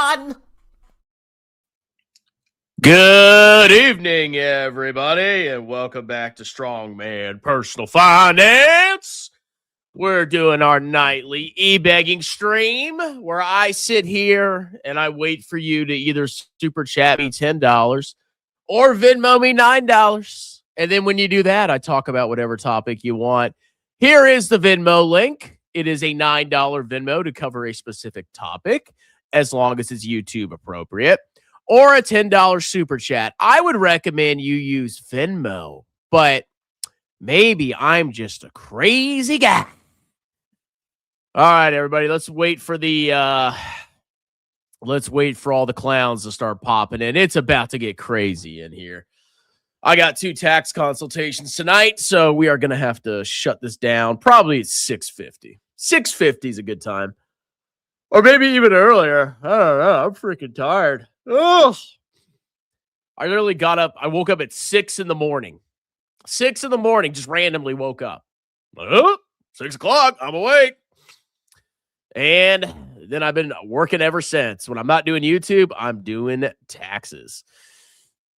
on. Good evening, everybody, and welcome back to Strongman Personal Finance. We're doing our nightly e-begging stream where I sit here and I wait for you to either super chat me $10 or Venmo me $9. And then when you do that, I talk about whatever topic you want. Here is the Venmo link. It is a $9 Venmo to cover a specific topic, as long as it's YouTube appropriate, or a $10 super chat. I would recommend you use Venmo, but maybe I'm just a crazy guy. All right, everybody, let's wait for all the clowns to start popping in. It's about to get crazy in here. I got 2 tax consultations tonight, so we are going to have to shut this down. Probably at 6:50. 6:50 is a good time. Or maybe even earlier. I don't know. I'm freaking tired. Ugh. I literally got up. I woke up at 6 in the morning. 6 in the morning, just randomly woke up. 6 o'clock. I'm awake. And then I've been working ever since. When I'm not doing YouTube, I'm doing taxes.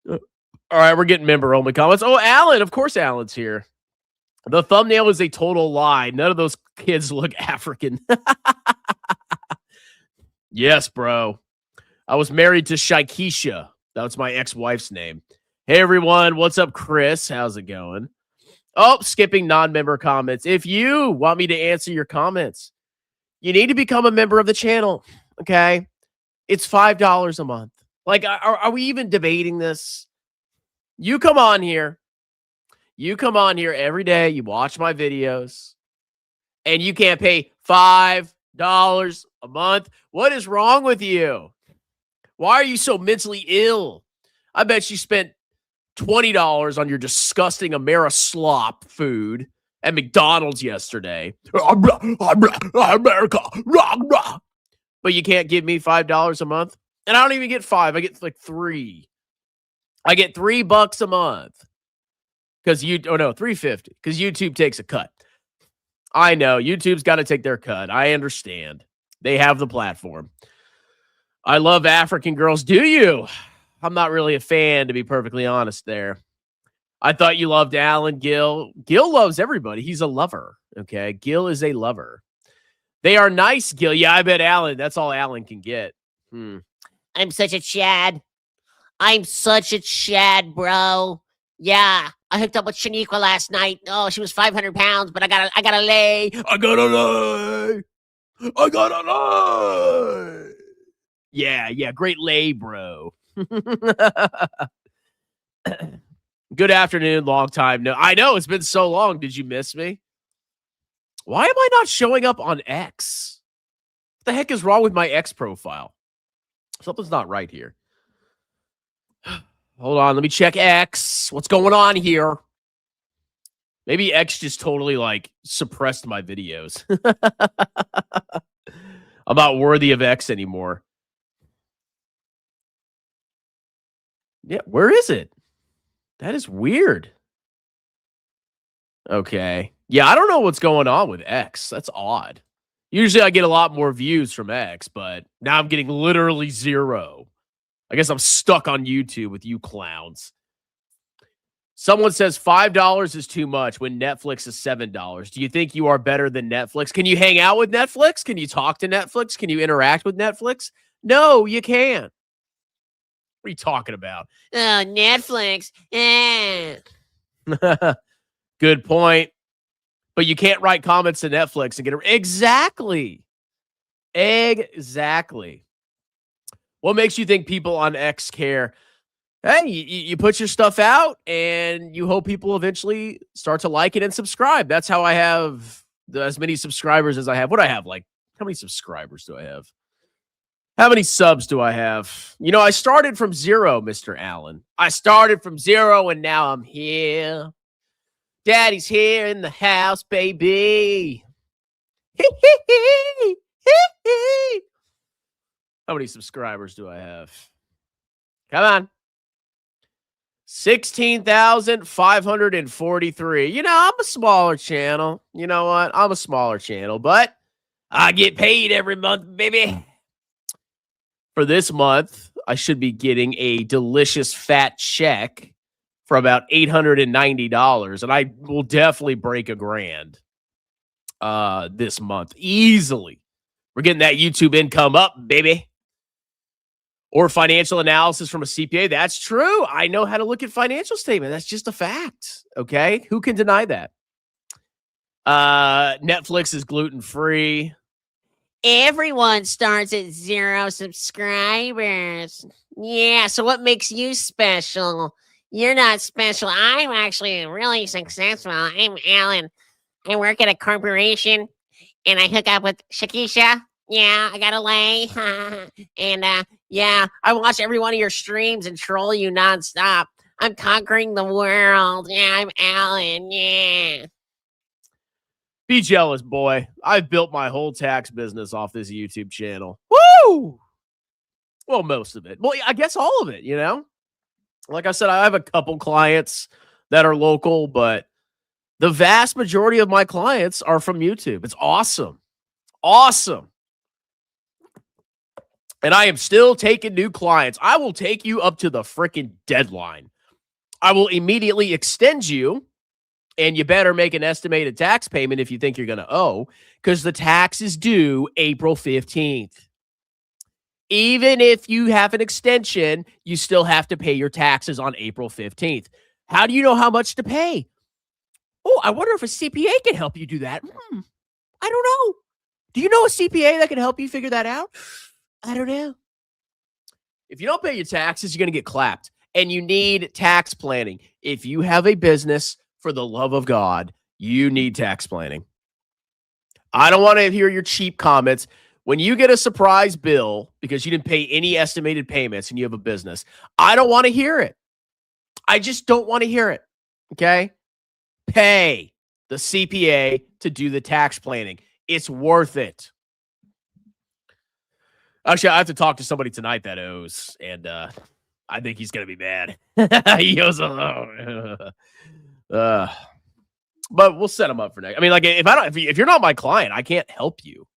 All right, we're getting member-only comments. Oh, Alan. Of course Alan's here. The thumbnail is a total lie. None of those kids look African. Yes, bro. I was married to Shaikisha. That was my ex-wife's name. Hey, everyone. What's up, Chris? How's it going? Oh, skipping non-member comments. If you want me to answer your comments, you need to become a member of the channel, okay? It's $5 a month. Like, are we even debating this? You come on here. You come on here every day. You watch my videos. And you can't pay $5 a month. What is wrong with you? Why are you so mentally ill? I bet you spent $20 on your disgusting Amerislop food at McDonald's yesterday. America. But you can't give me $5 a month? And I don't even get 5. I get like 3. I get $3 a month. Because $3.50. Because YouTube takes a cut. I know. YouTube's got to take their cut. I understand. They have the platform. I love African girls. Do you? I'm not really a fan, to be perfectly honest there. I thought you loved Alan Gill. Gill loves everybody. He's a lover. Okay. Gill is a lover. They are nice, Gill. Yeah, I bet Alan. That's all Alan can get. I'm such a Chad. I'm such a Chad, bro. Yeah. I hooked up with Shaniqua last night. Oh, she was 500 pounds, but I gotta lay. I gotta lay. I gotta lay. Yeah. Great lay, bro. Good afternoon. Long time. No, I know it's been so long. Did you miss me? Why am I not showing up on X? What the heck is wrong with my X profile? Something's not right here. Hold on. Let me check X. What's going on here? Maybe X just totally suppressed my videos. I'm not worthy of X anymore. Yeah, where is it? That is weird. Okay. Yeah, I don't know what's going on with X. That's odd. Usually I get a lot more views from X, but now I'm getting literally 0. I guess I'm stuck on YouTube with you clowns. Someone says $5 is too much when Netflix is $7. Do you think you are better than Netflix? Can you hang out with Netflix? Can you talk to Netflix? Can you interact with Netflix? No, you can't. What are you talking about? Oh, Netflix. Good point. But you can't write comments to Netflix and get it. Exactly. What makes you think people on X care? Hey, you put your stuff out and you hope people eventually start to like it and subscribe. That's how I have as many subscribers as I have. What do I have? How many subscribers do I have? How many subs do I have? You know, I started from 0, Mr. Allen. I started from 0 and now I'm here. Daddy's here in the house, baby. How many subscribers do I have? Come on. 16,543. You know, I'm a smaller channel. You know what? I'm a smaller channel, but I get paid every month, baby. for this month, I should be getting a delicious fat check for about $890, and I will definitely break $1,000 this month easily. We're getting that YouTube income up, baby. Or financial analysis from a CPA. That's true. I know how to look at financial statement. That's just a fact. Okay. Who can deny that? Netflix is gluten-free. Everyone starts at 0 subscribers. Yeah, so what makes you special? You're not special. I'm actually really successful. I'm Alan. I work at a corporation, and I hook up with Shakisha. Yeah, I got a lay. And, yeah, I watch every one of your streams and troll you nonstop. I'm conquering the world. Yeah, I'm Alan. Yeah. Be jealous, boy. I've built my whole tax business off this YouTube channel. Woo! Well, most of it. Well, I guess all of it, you know? Like I said, I have a couple clients that are local, but the vast majority of my clients are from YouTube. It's awesome. Awesome. And I am still taking new clients. I will take you up to the freaking deadline. I will immediately extend you. And you better make an estimated tax payment if you think you're going to owe, because the tax is due April 15th. Even if you have an extension, you still have to pay your taxes on April 15th. How do you know how much to pay? Oh, I wonder if a CPA can help you do that. I don't know. Do you know a CPA that can help you figure that out? I don't know. If you don't pay your taxes, you're going to get clapped. And you need tax planning. If you have a business, for the love of God, you need tax planning. I don't want to hear your cheap comments. When you get a surprise bill because you didn't pay any estimated payments and you have a business, I don't want to hear it. I just don't want to hear it. Okay? Pay the CPA to do the tax planning. It's worth it. Actually, I have to talk to somebody tonight that owes, and I think he's going to be mad. He owes a lot. But we'll set them up for next. I mean, like, if you're not my client, I can't help you.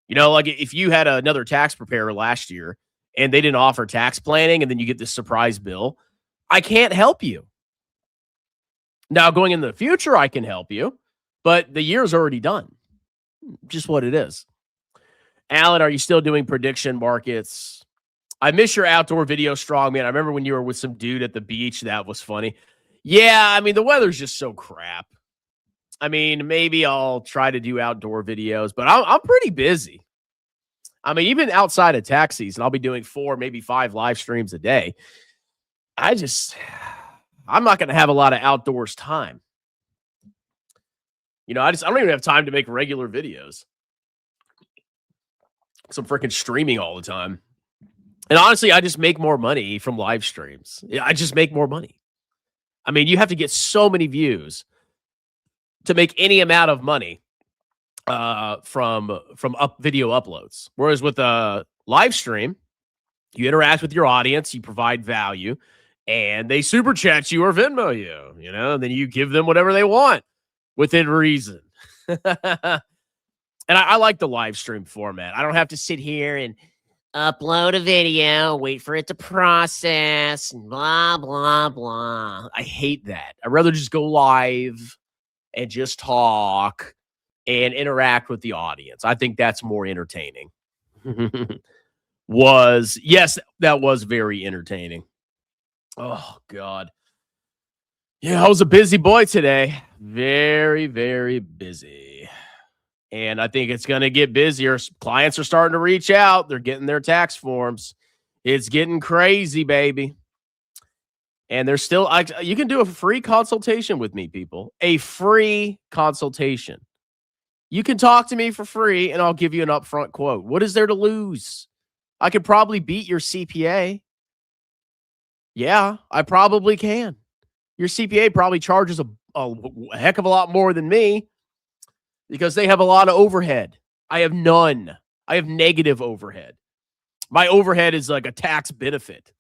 You know, like if you had another tax preparer last year and they didn't offer tax planning and then you get this surprise bill, I can't help you. Now, going in the future, I can help you, but the year's already done. Just what it is. Alan, are you still doing prediction markets? I miss your outdoor video, strongman. I remember when you were with some dude at the beach. That was funny. Yeah, I mean, the weather's just so crap. I mean, maybe I'll try to do outdoor videos, but I'm pretty busy. I mean, even outside of tax season, I'll be doing 4, maybe 5 live streams a day. I'm not going to have a lot of outdoors time. You know, I don't even have time to make regular videos. So I'm freaking streaming all the time. And honestly, I just make more money from live streams. I just make more money. I mean, you have to get so many views to make any amount of money from video uploads. Whereas with a live stream, you interact with your audience, you provide value, and they super chat you or Venmo you, you know, and then you give them whatever they want within reason. And I like the live stream format. I don't have to sit here and upload a video, wait for it to process, and blah, blah, blah. I hate that. I'd rather just go live and just talk and interact with the audience. I think that's more entertaining. Yes, that was very entertaining. Oh, God. Yeah, I was a busy boy today. Very, very busy. And I think it's going to get busier. Clients are starting to reach out. They're getting their tax forms. It's getting crazy, baby. And there's still, you can do a free consultation with me, people. A free consultation. You can talk to me for free, and I'll give you an upfront quote. What is there to lose? I could probably beat your CPA. Yeah, I probably can. Your CPA probably charges a heck of a lot more than me, because they have a lot of overhead. I have none. I have negative overhead. My overhead is like a tax benefit.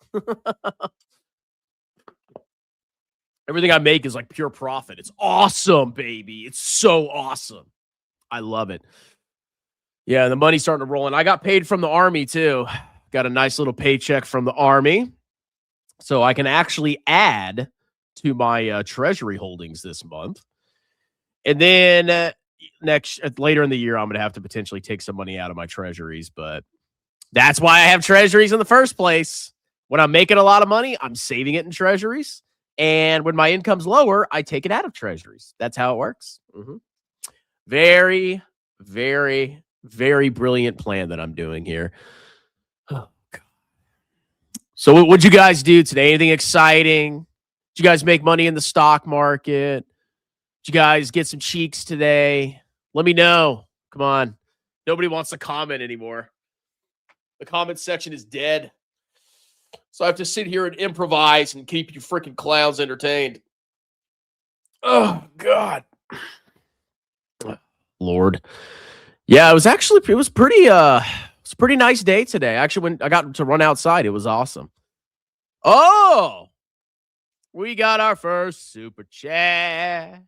Everything I make is like pure profit. It's awesome, baby. It's so awesome. I love it. Yeah, the money's starting to roll in. I got paid from the Army too. got a nice little paycheck from the Army, so I can actually add to my treasury holdings this month. And then later in the year, I'm going to have to potentially take some money out of my treasuries, but that's why I have treasuries in the first place. When I'm making a lot of money, I'm saving it in treasuries. And when my income's lower, I take it out of treasuries. That's how it works. Very, very, very brilliant plan that I'm doing here. Oh, God. So what'd you guys do today? Anything exciting? Did you guys make money in the stock market? Did you guys get some cheeks today? Let me know. Come on. Nobody wants to comment anymore. The comment section is dead. So I have to sit here and improvise and keep you freaking clowns entertained. Oh, God. Lord. Yeah, it was pretty nice day today. Actually, when I got to run outside, it was awesome. Oh, we got our first super chat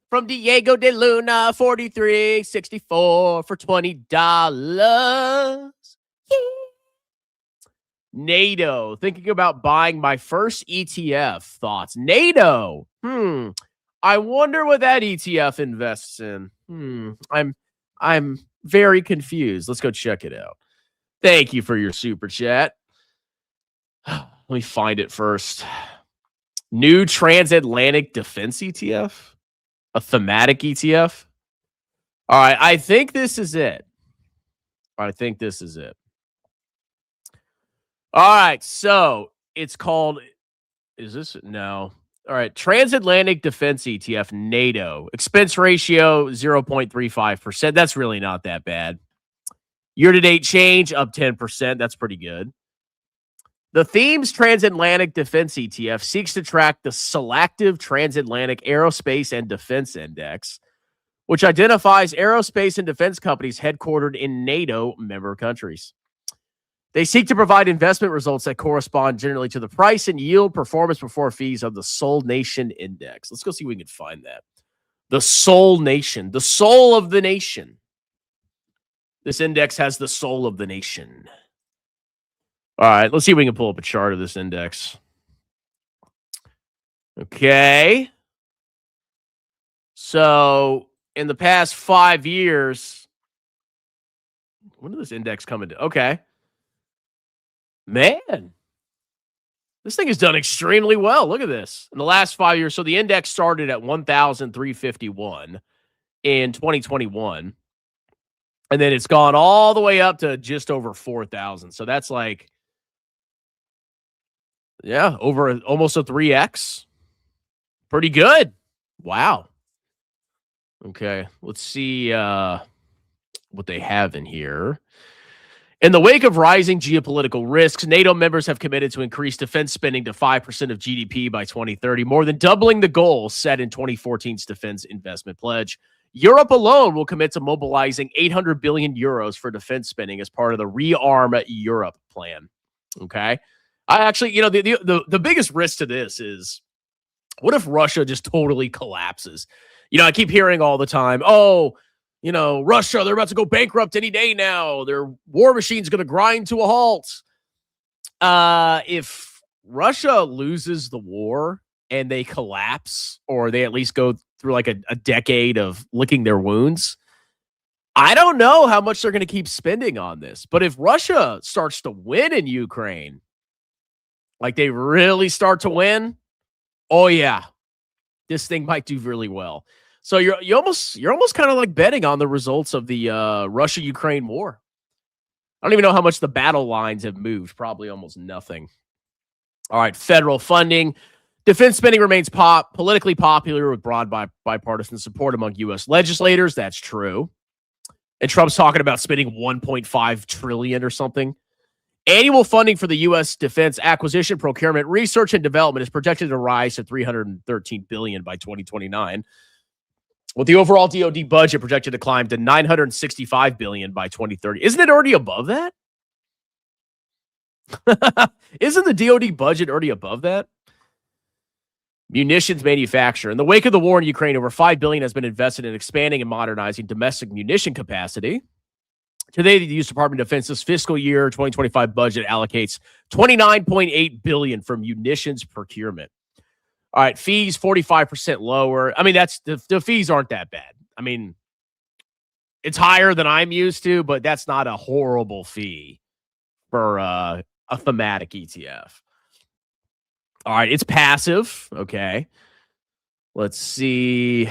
from Diego de Luna, 4364 for $20. Yeah. NATO, thinking about buying my first ETF. Thoughts? NATO. I wonder what that ETF invests in. I'm very confused. Let's go check it out. Thank you for your super chat. Let me find it first. New transatlantic defense ETF? A thematic ETF? All right, I think this is it. All right, so it's called, is this? No. All right, transatlantic defense ETF, NATO. Expense ratio, 0.35%. That's really not that bad. Year-to-date change, up 10%. That's pretty good. The theme's transatlantic defense ETF seeks to track the Selective Transatlantic Aerospace and Defense Index, which identifies aerospace and defense companies headquartered in NATO member countries. They seek to provide investment results that correspond generally to the price and yield performance before fees of the Soul Nation Index. Let's go see if we can find that. The Soul Nation, the soul of the nation. This index has the soul of the nation. All right, let's see if we can pull up a chart of this index. Okay. So in the past 5 years, when did this index come into? Okay. Man, this thing has done extremely well. Look at this. In the last 5 years, so the index started at 1,351 in 2021. And then it's gone all the way up to just over 4,000. So that's like, yeah, over almost a 3x. Pretty good. Wow. Okay, let's see what they have in here. In the wake of rising geopolitical risks, NATO members have committed to increase defense spending to 5% of GDP by 2030, more than doubling the goal set in 2014's defense investment pledge. Europe alone will commit to mobilizing 800 billion euros for defense spending as part of the Rearm Europe plan. Okay. I actually, the biggest risk to this is, what if Russia just totally collapses? I keep hearing all the time, Russia, they're about to go bankrupt any day now. Their war machine's going to grind to a halt. If Russia loses the war and they collapse, or they at least go through like a decade of licking their wounds, I don't know how much they're going to keep spending on this. But if Russia starts to win in Ukraine, like they really start to win, oh yeah, this thing might do really well. So you're almost kind of like betting on the results of the Russia-Ukraine war. I don't even know how much the battle lines have moved. Probably almost nothing. All right, federal funding. Defense spending remains politically popular with broad bipartisan support among U.S. legislators. That's true. And Trump's talking about spending $1.5 trillion or something. Annual funding for the U.S. defense acquisition, procurement, research, and development is projected to rise to $313 billion by 2029. With the overall DoD budget projected to climb to $965 billion by 2030. Isn't it already above that? Isn't the DoD budget already above that? Munitions manufacture. In the wake of the war in Ukraine, over $5 billion has been invested in expanding and modernizing domestic munition capacity. Today, the U.S. Department of Defense's fiscal year 2025 budget allocates $29.8 billion for munitions procurement. All right, fees 45% lower. I mean, that's the fees aren't that bad. I mean, it's higher than I'm used to, but that's not a horrible fee for a thematic ETF. All right, it's passive. Okay. Let's see.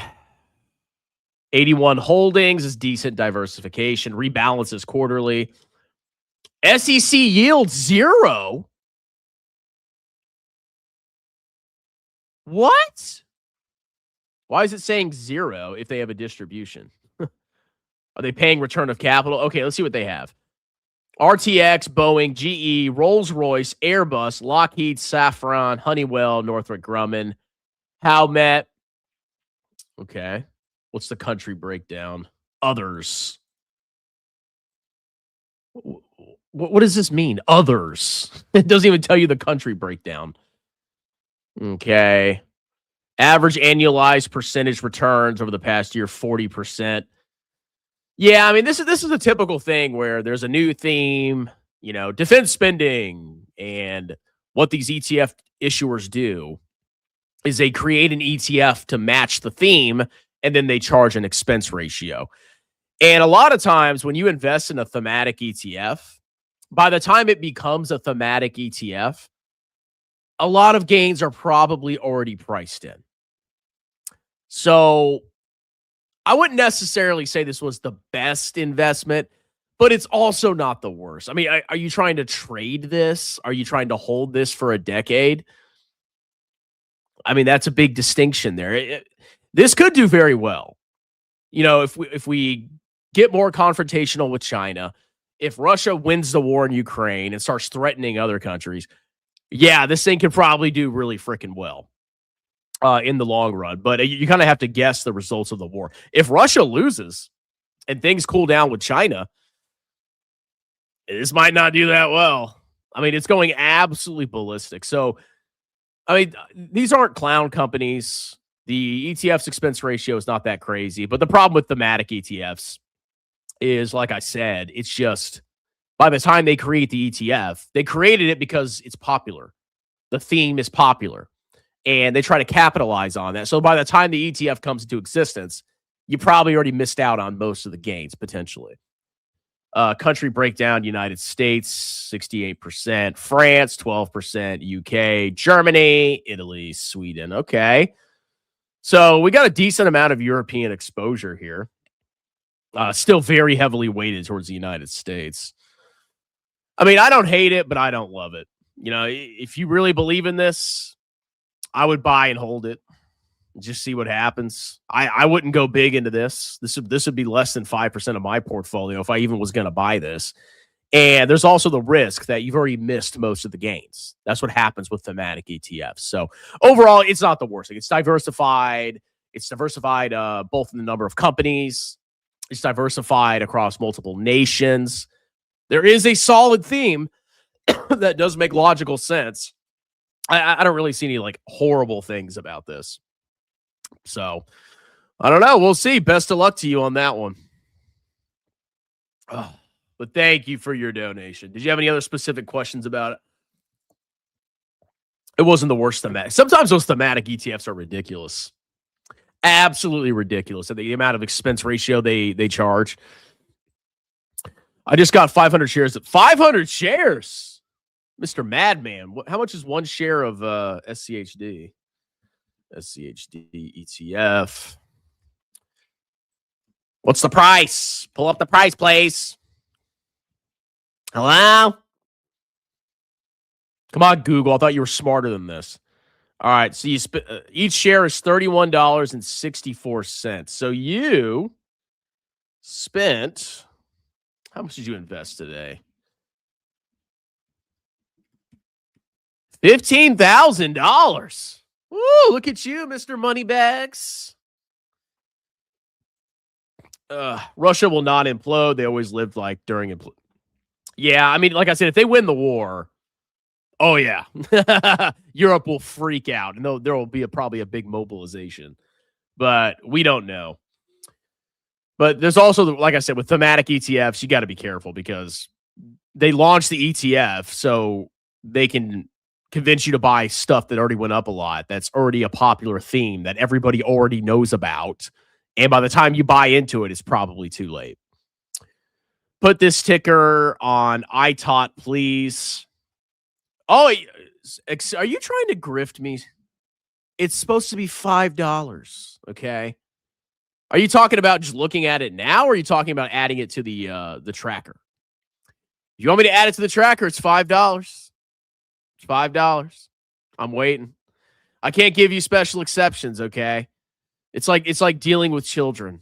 81 holdings is decent diversification, rebalances quarterly. SEC yield 0. What? Why is it saying 0 if they have a distribution? Are they paying return of capital? Okay, let's see what they have. RTX, Boeing, GE, Rolls-Royce, Airbus, Lockheed, Safran, Honeywell, Northrop Grumman, Howmet. Okay. What's the country breakdown? Others. What does this mean? Others. It doesn't even tell you the country breakdown. Okay. Average annualized percentage returns over the past year, 40%. Yeah, I mean, this is a typical thing where there's a new theme, defense spending, and what these ETF issuers do is they create an ETF to match the theme, and then they charge an expense ratio. And a lot of times when you invest in a thematic ETF, by the time it becomes a thematic ETF, a lot of gains are probably already priced in. So I wouldn't necessarily say this was the best investment, but it's also not the worst. I mean, are you trying to trade this? Are you trying to hold this for a decade? I mean, that's a big distinction there. This could do very well. If we get more confrontational with China, if Russia wins the war in Ukraine and starts threatening other countries, yeah, this thing could probably do really freaking well in the long run. But you kind of have to guess the results of the war. If Russia loses and things cool down with China, this might not do that well. I mean, it's going absolutely ballistic. So, I mean, these aren't clown companies. The ETF's expense ratio is not that crazy. But the problem with thematic ETFs is, like I said, it's just by the time they create the ETF, they created it because it's popular. The theme is popular. And they try to capitalize on that. So by the time the ETF comes into existence, you probably already missed out on most of the gains, potentially. Country breakdown: United States, 68%, France, 12%, UK, Germany, Italy, Sweden. Okay. So we got a decent amount of European exposure here. Still very heavily weighted towards the United States. I mean, I don't hate it, but I don't love it. If you really believe in this, I would buy and hold it. Just see what happens. I wouldn't go big into this. This would be less than 5% of my portfolio if I even was going to buy this. And there's also the risk that you've already missed most of the gains. That's what happens with thematic ETFs. So overall, it's not the worst thing. It's diversified. It's diversified both in the number of companies. It's diversified across multiple nations. There is a solid theme that does make logical sense. I don't really see any horrible things about this. So I don't know. We'll see. Best of luck to you on that one. But thank you for your donation. Did you have any other specific questions about it? It wasn't the worst thematic. Sometimes those thematic ETFs are ridiculous. Absolutely ridiculous. The amount of expense ratio they charge. I just got 500 shares. 500 shares? Mr. Madman. How much is one share of SCHD? SCHD ETF. What's the price? Pull up the price, please. Hello? Come on, Google. I thought you were smarter than this. All right. So each share is $31.64. So you spent, how much did you invest today? $15,000. Woo, look at you, Mr. Moneybags. Russia will not implode. They always lived during Yeah, I mean, like I said, if they win the war, oh yeah, Europe will freak out, and there will be probably a big mobilization. But we don't know. But there's also, like I said, with thematic ETFs, you got to be careful because they launch the ETF so they can convince you to buy stuff that already went up a lot. That's already a popular theme that everybody already knows about. And by the time you buy into it, it's probably too late. Put this ticker on iTot, please. Oh, are you trying to grift me? It's supposed to be $5, okay? Are you talking about just looking at it now, or are you talking about adding it to the tracker? If you want me to add it to the tracker, it's $5. It's $5. I'm waiting. I can't give you special exceptions, okay? It's like dealing with children.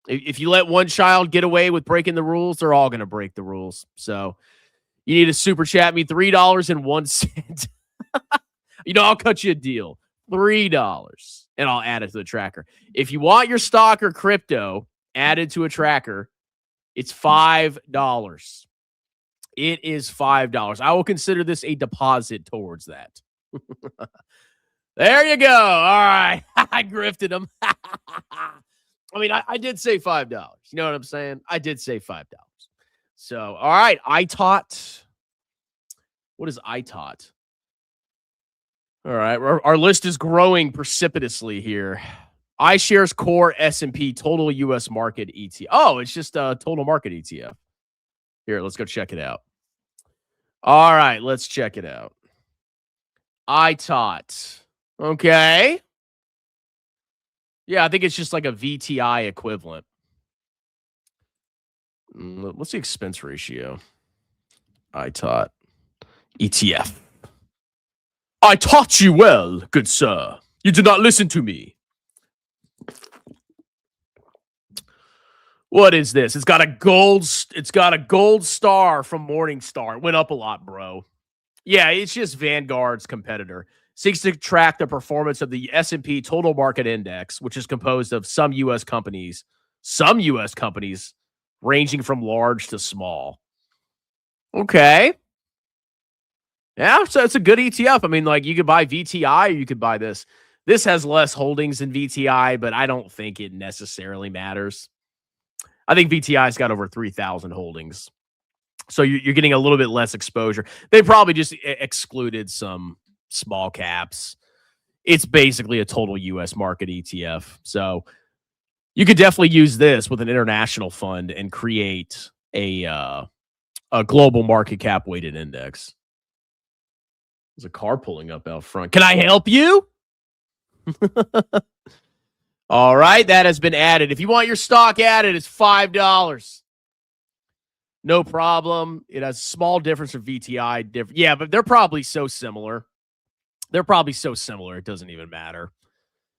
If you let one child get away with breaking the rules, they're all going to break the rules. So you need to super chat me $3.01. I'll cut you a deal. $3, and I'll add it to the tracker. If you want your stock or crypto added to a tracker, it's $5. It is $5. I will consider this a deposit towards that. There you go. All right. I grifted him. I mean, I did say $5. You know what I'm saying? I did say $5. So, all right. iTot. What is iTot? All right. Our list is growing precipitously here. iShares Core S&P Total U.S. Market ETF. Oh, it's just a total market ETF. Here, let's go check it out. All right. Let's check it out. iTot. Okay. Yeah, I think it's just like a VTI equivalent. What's the expense ratio? iTot ETF. I taught you well, good sir. You did not listen to me. What is this? It's got a gold star from Morningstar. It went up a lot, bro. Yeah, it's just Vanguard's competitor. Seeks to track the performance of the S&P Total Market Index, which is composed of some U.S. companies ranging from large to small. Okay. Yeah, so it's a good ETF. I mean, like, you could buy VTI or you could buy this. This has less holdings than VTI, but I don't think it necessarily matters. I think VTI's got over 3,000 holdings. So you're getting a little bit less exposure. They probably just excluded some small caps. It's basically a total U.S. market ETF. So you could definitely use this with an international fund and create a global market cap weighted index. There's a car pulling up out front. Can I help you? All right, that has been added. If you want your stock added, it's $5. No problem. It has a small difference for VTI. Yeah, but they're probably so similar. It doesn't even matter.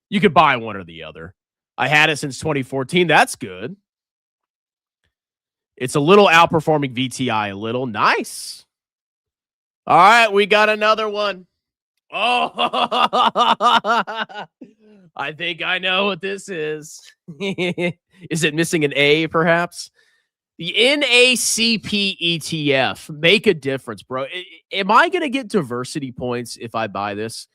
You could buy one or the other. I had it since 2014. That's good. It's a little outperforming VTI a little. Nice. All right, we got another one. Oh, I think I know what this is. Is it missing an A, perhaps? The NACP ETF. Make a difference, bro. Am I going to get diversity points if I buy this?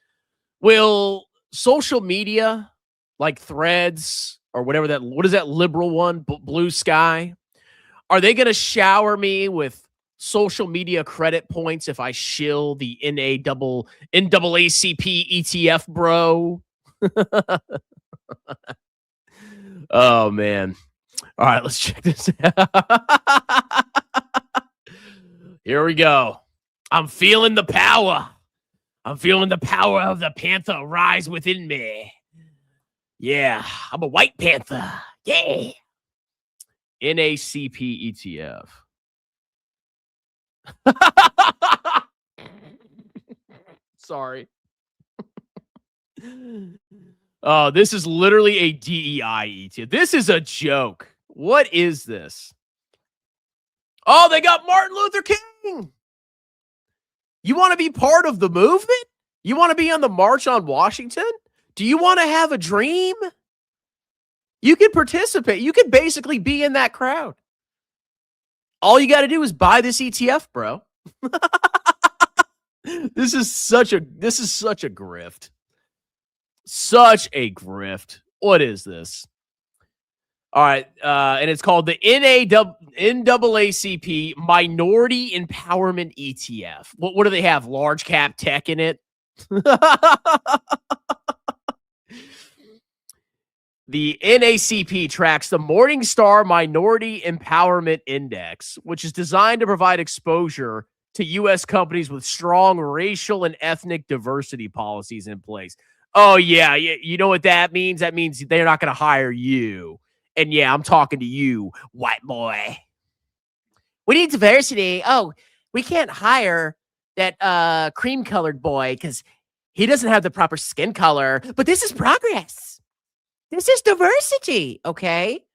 Will social media, like Threads or whatever what is that liberal one? Blue Sky? Are they going to shower me with social media credit points if I shill the NAACP ETF, bro? Oh, man. All right, let's check this out. Here we go. I'm feeling the power. I'm feeling the power of the panther rise within me. Yeah, I'm a white panther. Yeah. NACP ETF. Sorry. Oh, this is literally a DEI ETF. This is a joke. What is this? Oh, they got Martin Luther King. You want to be part of the movement? You want to be on the March on Washington? Do you want to have a dream? You can participate. You can basically be in that crowd. All you got to do is buy this ETF, bro. This is such a grift. Such a grift. What is this? All right, and it's called the NAACP Minority Empowerment ETF. What do they have? Large cap tech in it? The NACP tracks the Morningstar Minority Empowerment Index, which is designed to provide exposure to U.S. companies with strong racial and ethnic diversity policies in place. Oh, yeah. You know what that means? That means they're not going to hire you. And yeah, I'm talking to you, white boy. We need diversity. Oh, we can't hire that cream-colored boy because he doesn't have the proper skin color. But this is progress. This is diversity, okay?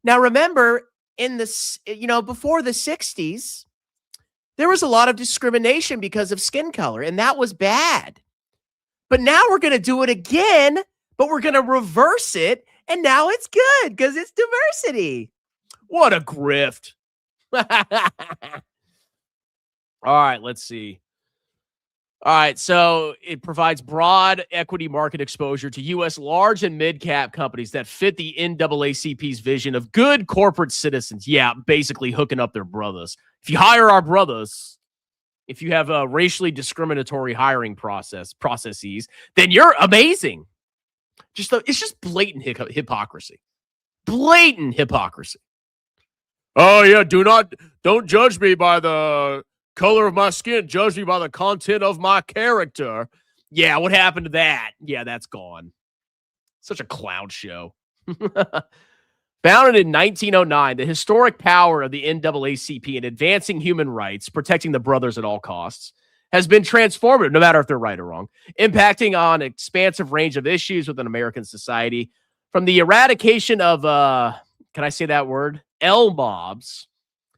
Now, remember, before the 60s, there was a lot of discrimination because of skin color, and that was bad. But now we're going to do it again, but we're going to reverse it, and now it's good because it's diversity. What a grift. All right, let's see. All right, so it provides broad equity market exposure to U.S. large and mid-cap companies that fit the NAACP's vision of good corporate citizens. Yeah, basically hooking up their brothers. If you hire our brothers, if you have a racially discriminatory hiring processes, then you're amazing. It's just blatant hypocrisy. Blatant hypocrisy. Oh, yeah, don't judge me by the color of my skin, judge me by the content of my character. Yeah, what happened to that? Yeah, that's gone. Such a clown show. Founded in 1909, the historic power of the NAACP in advancing human rights, protecting the brothers at all costs, has been transformative, no matter if they're right or wrong, impacting on an expansive range of issues within American society, from the eradication of, can I say that word? L-mobs.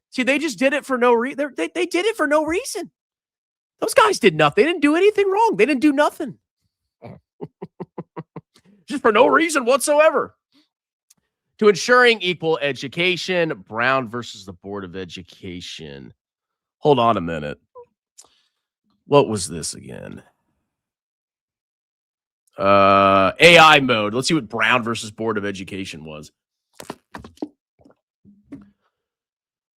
See, they just did it for no reason. They did it for no reason. Those guys did nothing. They didn't do anything wrong. They didn't do nothing. Just for no reason whatsoever. To ensuring equal education, Brown versus the Board of Education. Hold on a minute. What was this again? AI mode. Let's see what Brown versus Board of Education was.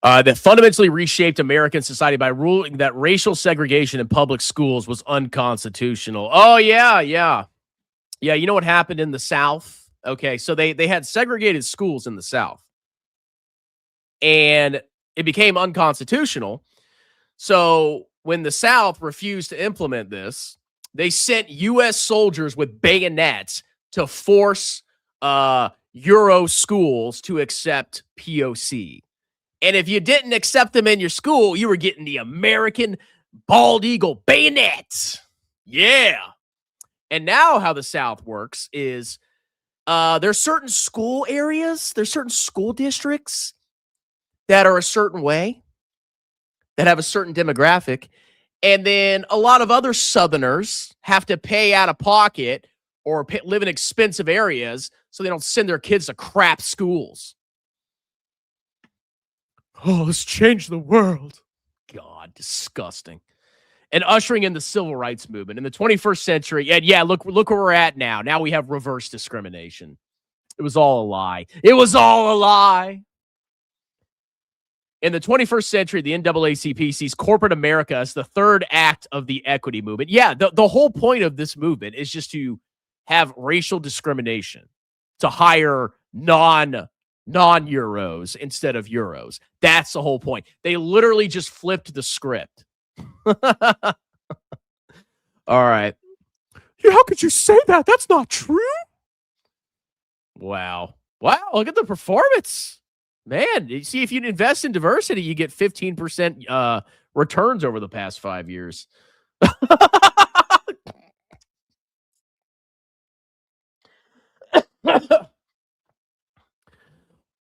That fundamentally reshaped American society by ruling that racial segregation in public schools was unconstitutional. Oh, yeah. Yeah, you know what happened in the South? Okay, so they had segregated schools in the South. And it became unconstitutional. So when the South refused to implement this, they sent U.S. soldiers with bayonets to force Euro schools to accept POC. And if you didn't accept them in your school, you were getting the American bald eagle bayonet. Yeah. And now how the South works is there's certain school areas, there's certain school districts that are a certain way, that have a certain demographic. And then a lot of other Southerners have to pay out of pocket or live in expensive areas so they don't send their kids to crap schools. Oh, let's change the world. God, disgusting. And ushering in the civil rights movement in the 21st century. And yeah, look where we're at now. Now we have reverse discrimination. It was all a lie. It was all a lie. In the 21st century, the NAACP sees corporate America as the third act of the equity movement. Yeah, the whole point of this movement is just to have racial discrimination, to hire non-Euros instead of Euros. That's the whole point. They literally just flipped the script. All right. Yeah, how could you say that? That's not true. Wow, look at the performance. Man, you see, if you invest in diversity, you get 15% returns over the past 5 years.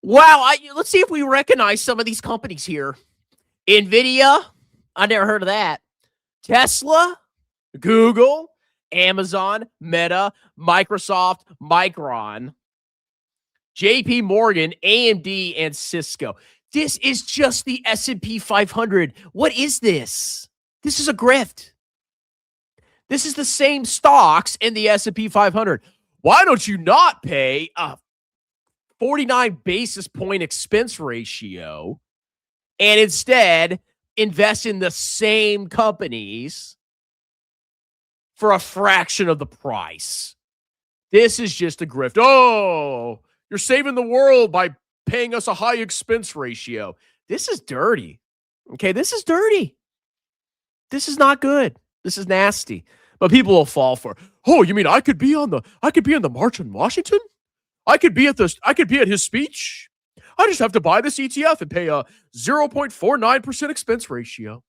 Wow, let's see if we recognize some of these companies here. NVIDIA, I never heard of that. Tesla, Google, Amazon, Meta, Microsoft, Micron, JP Morgan, AMD, and Cisco. This is just the S&P 500. What is this? This is a grift. This is the same stocks in the S&P 500. Why don't you not pay 49 basis point expense ratio and instead invest in the same companies for a fraction of the price. This is just a grift. Oh, you're saving the world by paying us a high expense ratio. This is dirty. Okay, this is dirty. This is not good. This is nasty. But people will fall for it. Oh, you mean I could be on the March on Washington? I could be at his speech. I just have to buy this ETF and pay a 0.49% expense ratio.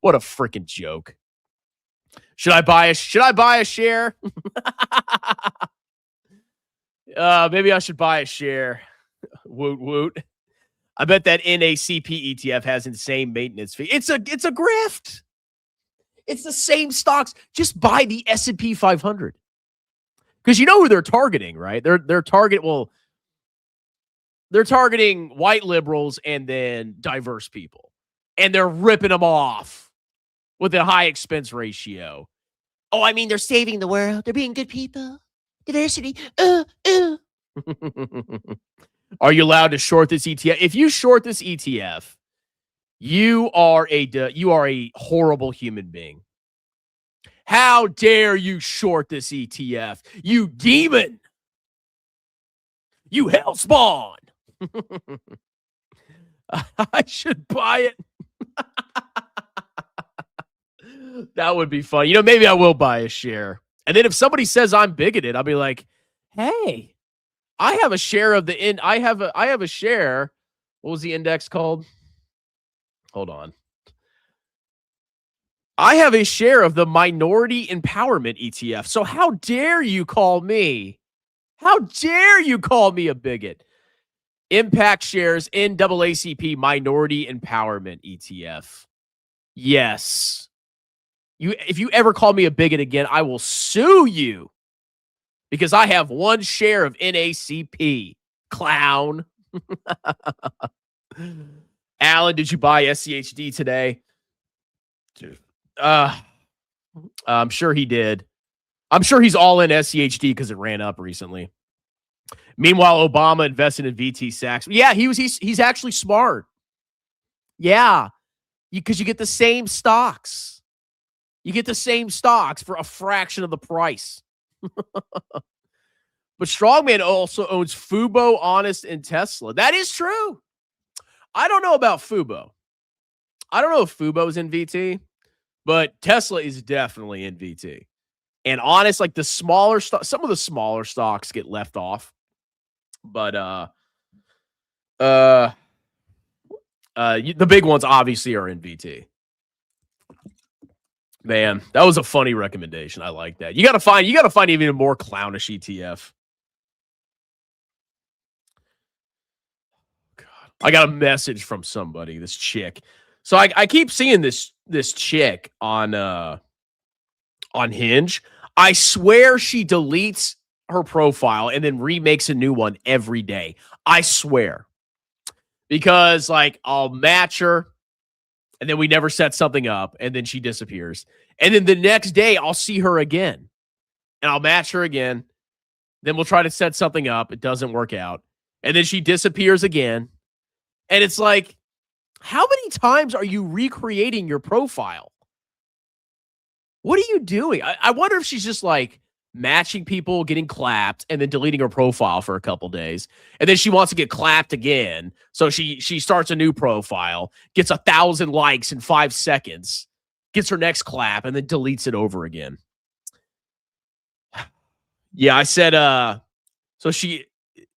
What a freaking joke. Should I buy a share? Maybe I should buy a share. Woot woot. I bet that NACP ETF has insane maintenance fee. It's a grift. It's the same stocks. Just buy the S&P 500. Because you know who they're targeting, right? They're targeting white liberals and then diverse people. And they're ripping them off with a high expense ratio. Oh, I mean, they're saving the world. They're being good people. Diversity. Are you allowed to short this ETF? If you short this ETF, you are a horrible human being. How dare you short this ETF? You demon. You hellspawn. I should buy it. That would be fun. Maybe I will buy a share. And then if somebody says I'm bigoted, I'll be like, hey, I have a share of I have a share. What was the index called? Hold on. I have a share of the Minority Empowerment ETF. So how dare you call me? How dare you call me a bigot? Impact shares NAACP Minority Empowerment ETF. Yes. If you ever call me a bigot again, I will sue you because I have one share of NACP. Clown. Alan, did you buy SCHD today? Dude. I'm sure he did. I'm sure he's all in SCHD because it ran up recently. Meanwhile, Obama invested in VT Sachs. Yeah, he's actually smart. Yeah, because you get the same stocks. You get the same stocks for a fraction of the price. But Strongman also owns Fubo, Honest, and Tesla. That is true. I don't know about Fubo. I don't know if Fubo is in VT. But Tesla is definitely in VT. And Honest, like some of the smaller stocks get left off. But the big ones obviously are in VT. Man, that was a funny recommendation. I like that. You gotta find even a more clownish ETF. God. I got a message from somebody, this chick. So I keep seeing this chick on Hinge. I swear she deletes her profile and then remakes a new one every day. I swear. Because I'll match her and then we never set something up and then she disappears. And then the next day I'll see her again and I'll match her again. Then we'll try to set something up. It doesn't work out. And then she disappears again. And it's like, how many times are you recreating your profile? What are you doing? I wonder if she's just matching people, getting clapped, and then deleting her profile for a couple days. And then she wants to get clapped again. So she starts a new profile, gets 1,000 likes in 5 seconds, gets her next clap, and then deletes it over again. Yeah, I said, so she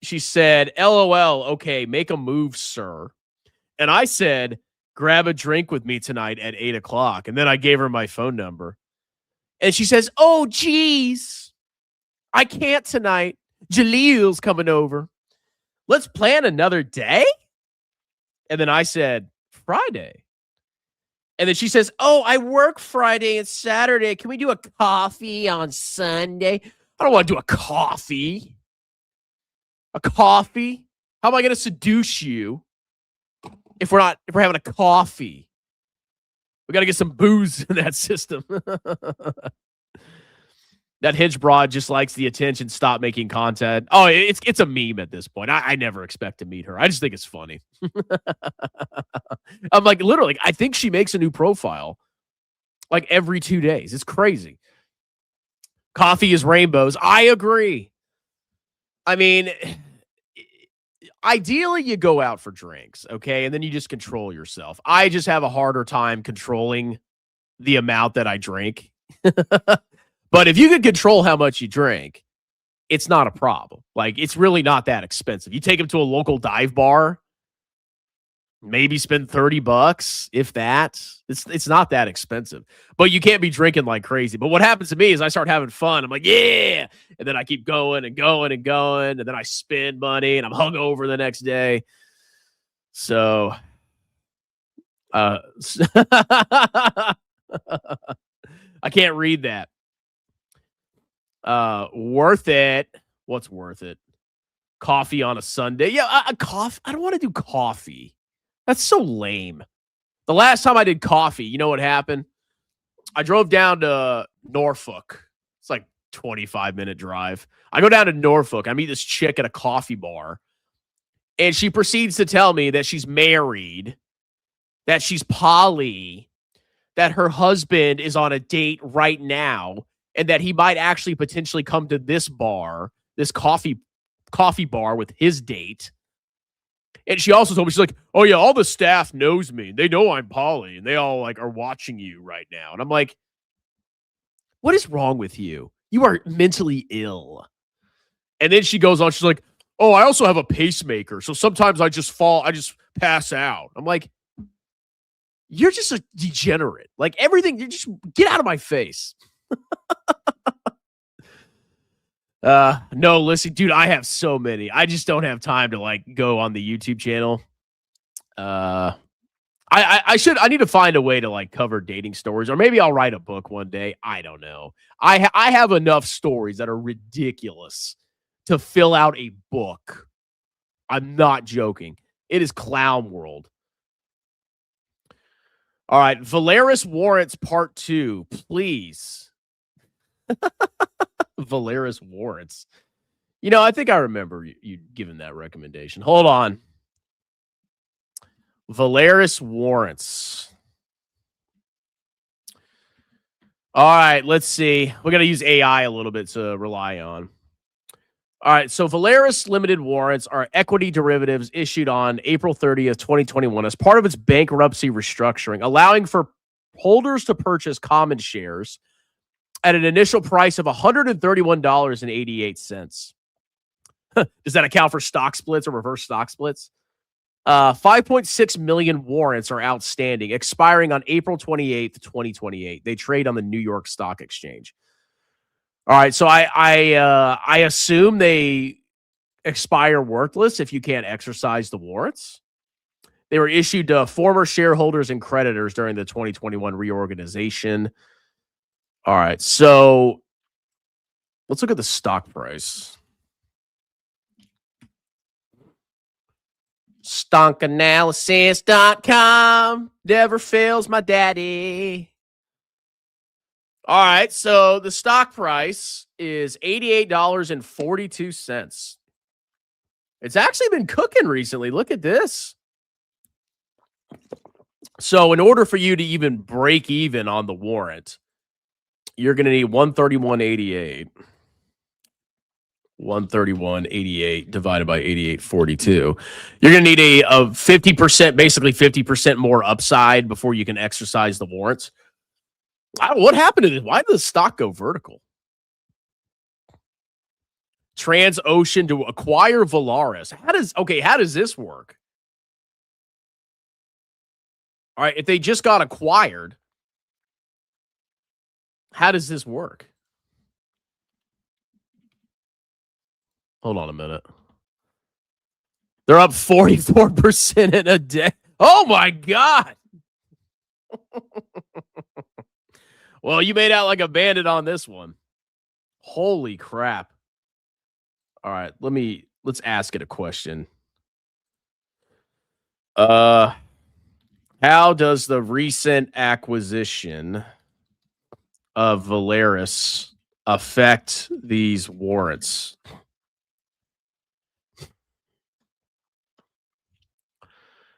said, LOL, okay, make a move, sir. And I said, grab a drink with me tonight at 8:00. And then I gave her my phone number. And she says, oh, geez, I can't tonight. Jaleel's coming over. Let's plan another day. And then I said, Friday. And then she says, oh, I work Friday and Saturday. Can we do a coffee on Sunday? I don't want to do a coffee. A coffee? How am I going to seduce you if we're having a coffee? We got to get some booze in that system. That Hinge broad just likes the attention. Stop making content. Oh, it's a meme at this point. I never expect to meet her. I just think it's funny. I'm like, literally, I think she makes a new profile like every 2 days. It's crazy. Coffee is rainbows. I agree. I mean, ideally you go out for drinks, okay? And then you just control yourself. I just have a harder time controlling the amount that I drink. But if you can control how much you drink, it's not a problem. Like, it's really not that expensive. You take them to a local dive bar, maybe spend $30, if that. It's not that expensive. But you can't be drinking like crazy. But what happens to me is I start having fun. I'm like, yeah. And then I keep going and going and going. And then I spend money and I'm hungover the next day. So, I can't read that. Worth it. What's worth it? Coffee on a Sunday. Yeah, coffee. I don't want to do coffee. That's so lame. The last time I did coffee, you know what happened? I drove down to Norfolk. It's like 25-minute drive. I go down to Norfolk. I meet this chick at a coffee bar. And she proceeds to tell me that she's married, that she's poly, that her husband is on a date right now, and that he might actually potentially come to this bar, this coffee bar with his date. And she also told me, she's like, oh yeah, all the staff knows me. They know I'm poly, and they all like are watching you right now. And I'm like, what is wrong with you? You are mentally ill. And then she goes on, she's like, oh, I also have a pacemaker. So sometimes I just pass out. I'm like, you're just a degenerate. Like everything, you just get out of my face. No, listen, dude, I have so many. I just don't have time to like go on the YouTube channel. I need to find a way to like cover dating stories, or maybe I'll write a book one day. I don't know. I have enough stories that are ridiculous to fill out a book. I'm not joking. It is clown world. All right, Valeris Warrants Part 2, please. Valeris Warrants. You know, I think I remember you giving that recommendation. Hold on. Valeris Warrants. All right, let's see. We're going to use AI a little bit to rely on. All right, so Valeris Limited Warrants are equity derivatives issued on April 30th, 2021 as part of its bankruptcy restructuring, allowing for holders to purchase common shares at an initial price of $131.88. Does that account for stock splits or reverse stock splits? 5.6 million warrants are outstanding, expiring on April 28th, 2028. They trade on the New York Stock Exchange. All right, so I assume they expire worthless if you can't exercise the warrants. They were issued to former shareholders and creditors during the 2021 reorganization. All right, so let's look at the stock price. Stonkanalysis.com never fails my daddy. All right, so the stock price is $88.42. It's actually been cooking recently. Look at this. So in order for you to even break even on the warrant, you're going to need 131.88. 131.88 divided by 88.42. You're going to need a 50%, basically 50% more upside before you can exercise the warrants. What happened to this? Why did the stock go vertical? Transocean to acquire Valaris. How does this work? All right, if they just got acquired, how does this work? Hold on a minute. They're up 44% in a day. Oh my God. Well, you made out like a bandit on this one. Holy crap. All right, let's ask it a question. How does the recent acquisition of Valaris affect these warrants?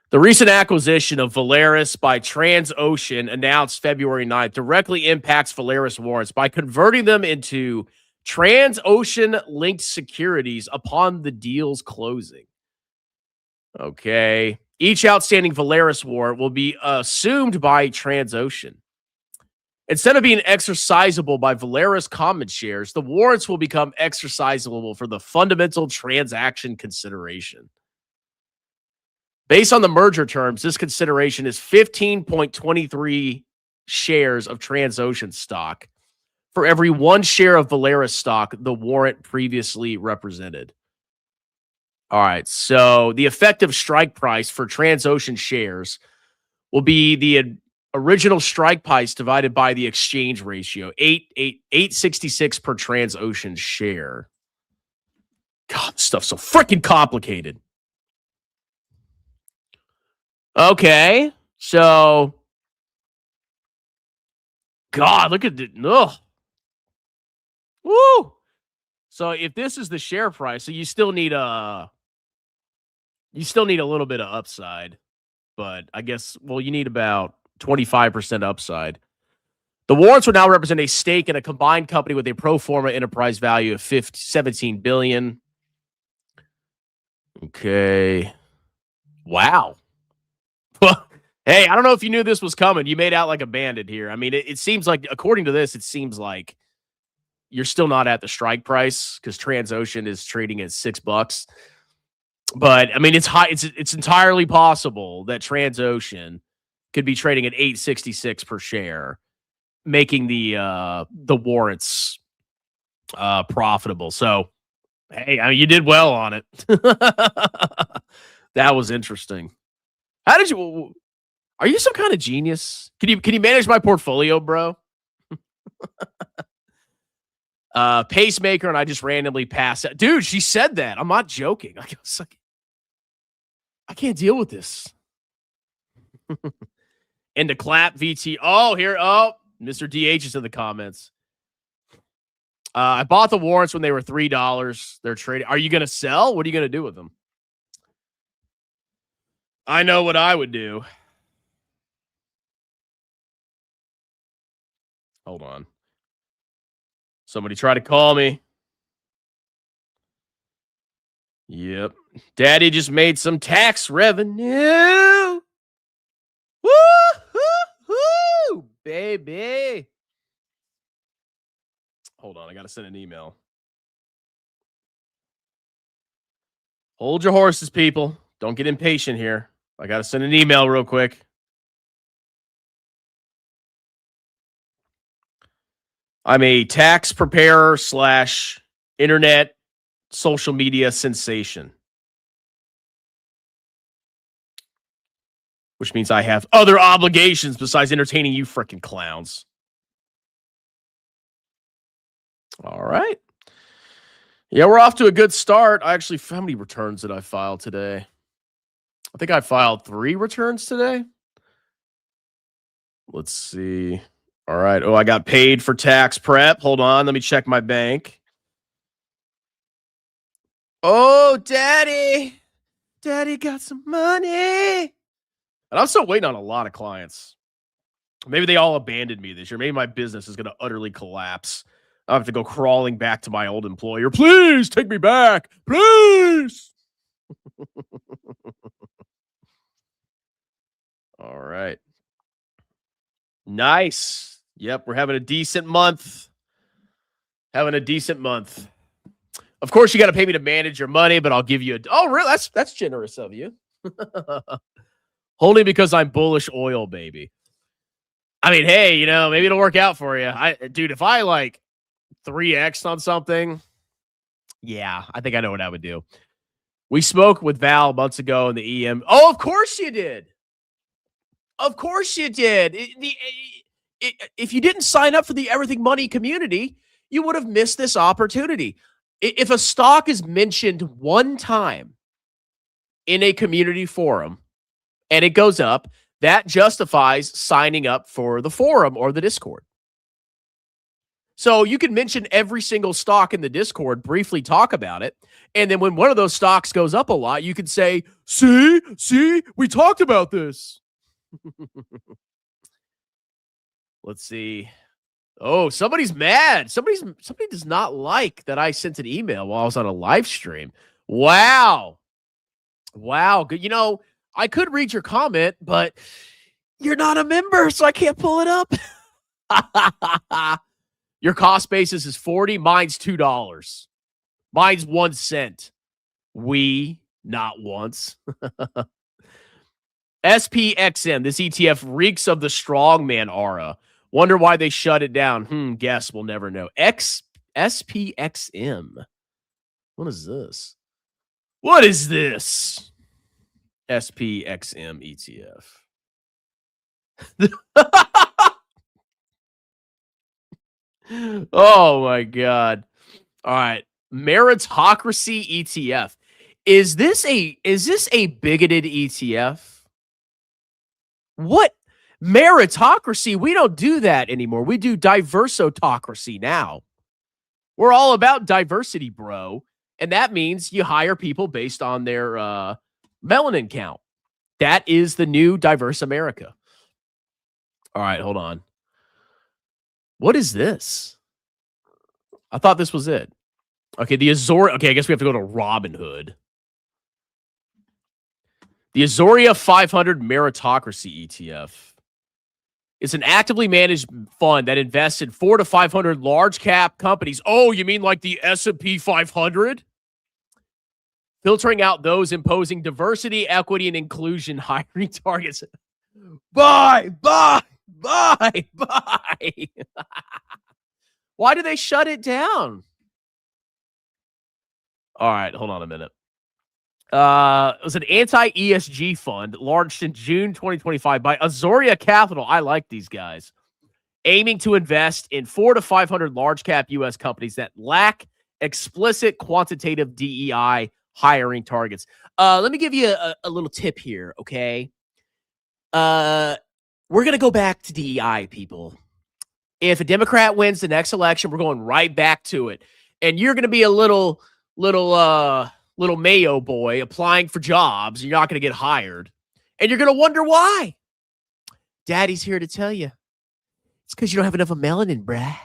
The recent acquisition of Valaris by Transocean, announced February 9th, directly impacts Valaris warrants by converting them into Transocean-linked securities upon the deal's closing. Okay. Each outstanding Valaris warrant will be assumed by Transocean. Instead of being exercisable by Valaris common shares, the warrants will become exercisable for the fundamental transaction consideration. Based on the merger terms, this consideration is 15.23 shares of Transocean stock for every 1 share of Valaris stock the warrant previously represented. All right, so the effective strike price for Transocean shares will be the original strike price divided by the exchange ratio, 866 per Transocean share. God, this stuff's so freaking complicated. Okay, so God, look at it. Ugh. Woo! So if this is the share price, so you still need a little bit of upside, but I guess you need about 25% upside. The warrants will now represent a stake in a combined company with a pro forma enterprise value of $17 billion. Okay. Wow. Hey, I don't know if you knew this was coming. You made out like a bandit here. I mean, it seems like, according to this, it seems like you're still not at the strike price because Transocean is trading at $6. But I mean, it's high. It's entirely possible that Transocean could be trading at 866 per share, making the warrants profitable. So, hey, I mean, you did well on it. That was interesting. How did you? Are you some kind of genius? Can you manage my portfolio, bro? Pacemaker, and I just randomly passed out. Dude, she said that. I'm not joking. I can't deal with this. And to clap VT. Oh, here. Oh, Mr. DH is in the comments. I bought the warrants when they were $3. They're trading. Are you going to sell? What are you going to do with them? I know what I would do. Hold on. Somebody try to call me. Yep. Daddy just made some tax revenue. Woo-hoo-hoo, baby. Hold on. I got to send an email. Hold your horses, people. Don't get impatient here. I got to send an email real quick. I'm a tax preparer / internet social media sensation, which means I have other obligations besides entertaining you freaking clowns. All right. Yeah, we're off to a good start. How many returns did I file today? I think I filed 3 returns today. Let's see. All right. Oh, I got paid for tax prep. Hold on. Let me check my bank. Oh, Daddy. Daddy got some money. And I'm still waiting on a lot of clients. Maybe they all abandoned me this year. Maybe my business is going to utterly collapse. I have to go crawling back to my old employer. Please take me back. Please. All right. Nice. Yep, we're having a decent month. Of course, you got to pay me to manage your money, but I'll give you really? That's generous of you. Only because I'm bullish oil, baby. I mean, hey, maybe it'll work out for you. Dude, if I 3x on something, yeah, I think I know what I would do. We spoke with Val months ago in the EM. Oh, of course you did. Of course you did. If you didn't sign up for the Everything Money community, you would have missed this opportunity. If a stock is mentioned one time in a community forum and it goes up, that justifies signing up for the forum or the Discord. So you can mention every single stock in the Discord, briefly talk about it. And then when one of those stocks goes up a lot, you can say, see, we talked about this. Let's see. Oh, somebody's mad. Somebody does not like that I sent an email while I was on a live stream. Wow. Good. You know, I could read your comment, but you're not a member, so I can't pull it up. Your cost basis is $40. Mine's $2. Mine's 1 cent. We not once. SPXM, this ETF reeks of the strongman aura. Wonder why they shut it down. Guess we'll never know. SPXM. What is this? What is this? SPXM ETF. Oh my God. All right. Meritocracy ETF. Is this a bigoted ETF? What? Meritocracy? We don't do that anymore. We do diversotocracy now. We're all about diversity, bro. And that means you hire people based on their melanin count. That is the new diverse America. All right, hold on. What is this? I thought this was it. Okay, the Azoria. Okay, I guess we have to go to Robinhood. The Azoria 500 Meritocracy ETF is an actively managed fund that invests in 400 to 500 large cap companies. Oh, you mean like the S&P 500? Filtering out those imposing diversity, equity, and inclusion hiring targets. Bye. Why did they shut it down? All right, hold on a minute. It was an anti-ESG fund launched in June 2025 by Azoria Capital. I like these guys. Aiming to invest in 400 to 500 large cap U.S. companies that lack explicit quantitative DEI hiring targets. Let me give you a little tip here, okay? We're going to go back to DEI, people. If a Democrat wins the next election, we're going right back to it. And you're going to be a little Mayo boy applying for jobs. You're not going to get hired. And you're going to wonder why. Daddy's here to tell you. It's because you don't have enough of melanin, bruh.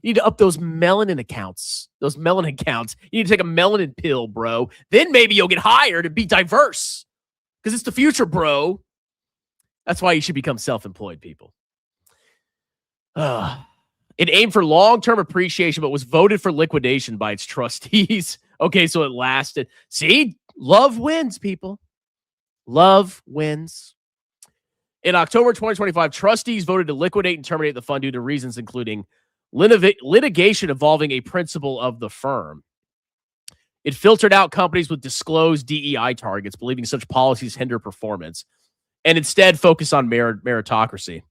You need to up those melanin accounts. Those melanin counts. You need to take a melanin pill, bro. Then maybe you'll get hired and be diverse. Because it's the future, bro. That's why you should become self-employed, people. It aimed for long-term appreciation, but was voted for liquidation by its trustees. Okay, so it lasted. See? Love wins, people. Love wins. In October 2025, trustees voted to liquidate and terminate the fund due to reasons including litigation involving a principal of the firm. It filtered out companies with disclosed DEI targets, believing such policies hinder performance, and instead focus on meritocracy.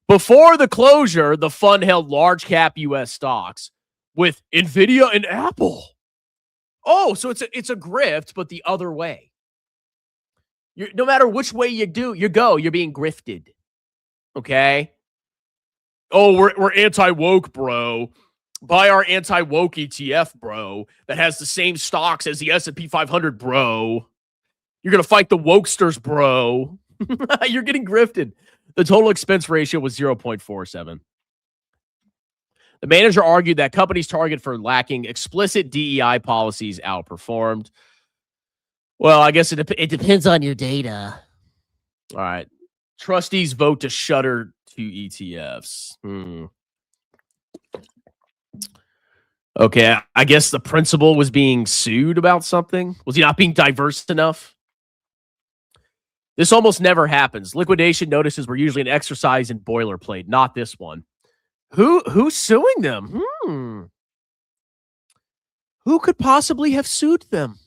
Before the closure, the fund held large cap U.S. stocks with NVIDIA and Apple. Oh, so it's a grift, but the other way. No matter which way you go, you're being grifted. Okay? Oh, we're anti-woke, bro. Buy our anti-woke ETF, bro, that has the same stocks as the S&P 500, bro. You're going to fight the wokesters, bro. You're getting grifted. The total expense ratio was 0.47. The manager argued that companies targeted for lacking explicit DEI policies outperformed. Well, I guess it depends on your data. All right. Trustees vote to shutter two ETFs. Okay, I guess the principal was being sued about something. Was he not being diverse enough? This almost never happens. Liquidation notices were usually an exercise in boilerplate, not this one. Who's suing them? Who could possibly have sued them?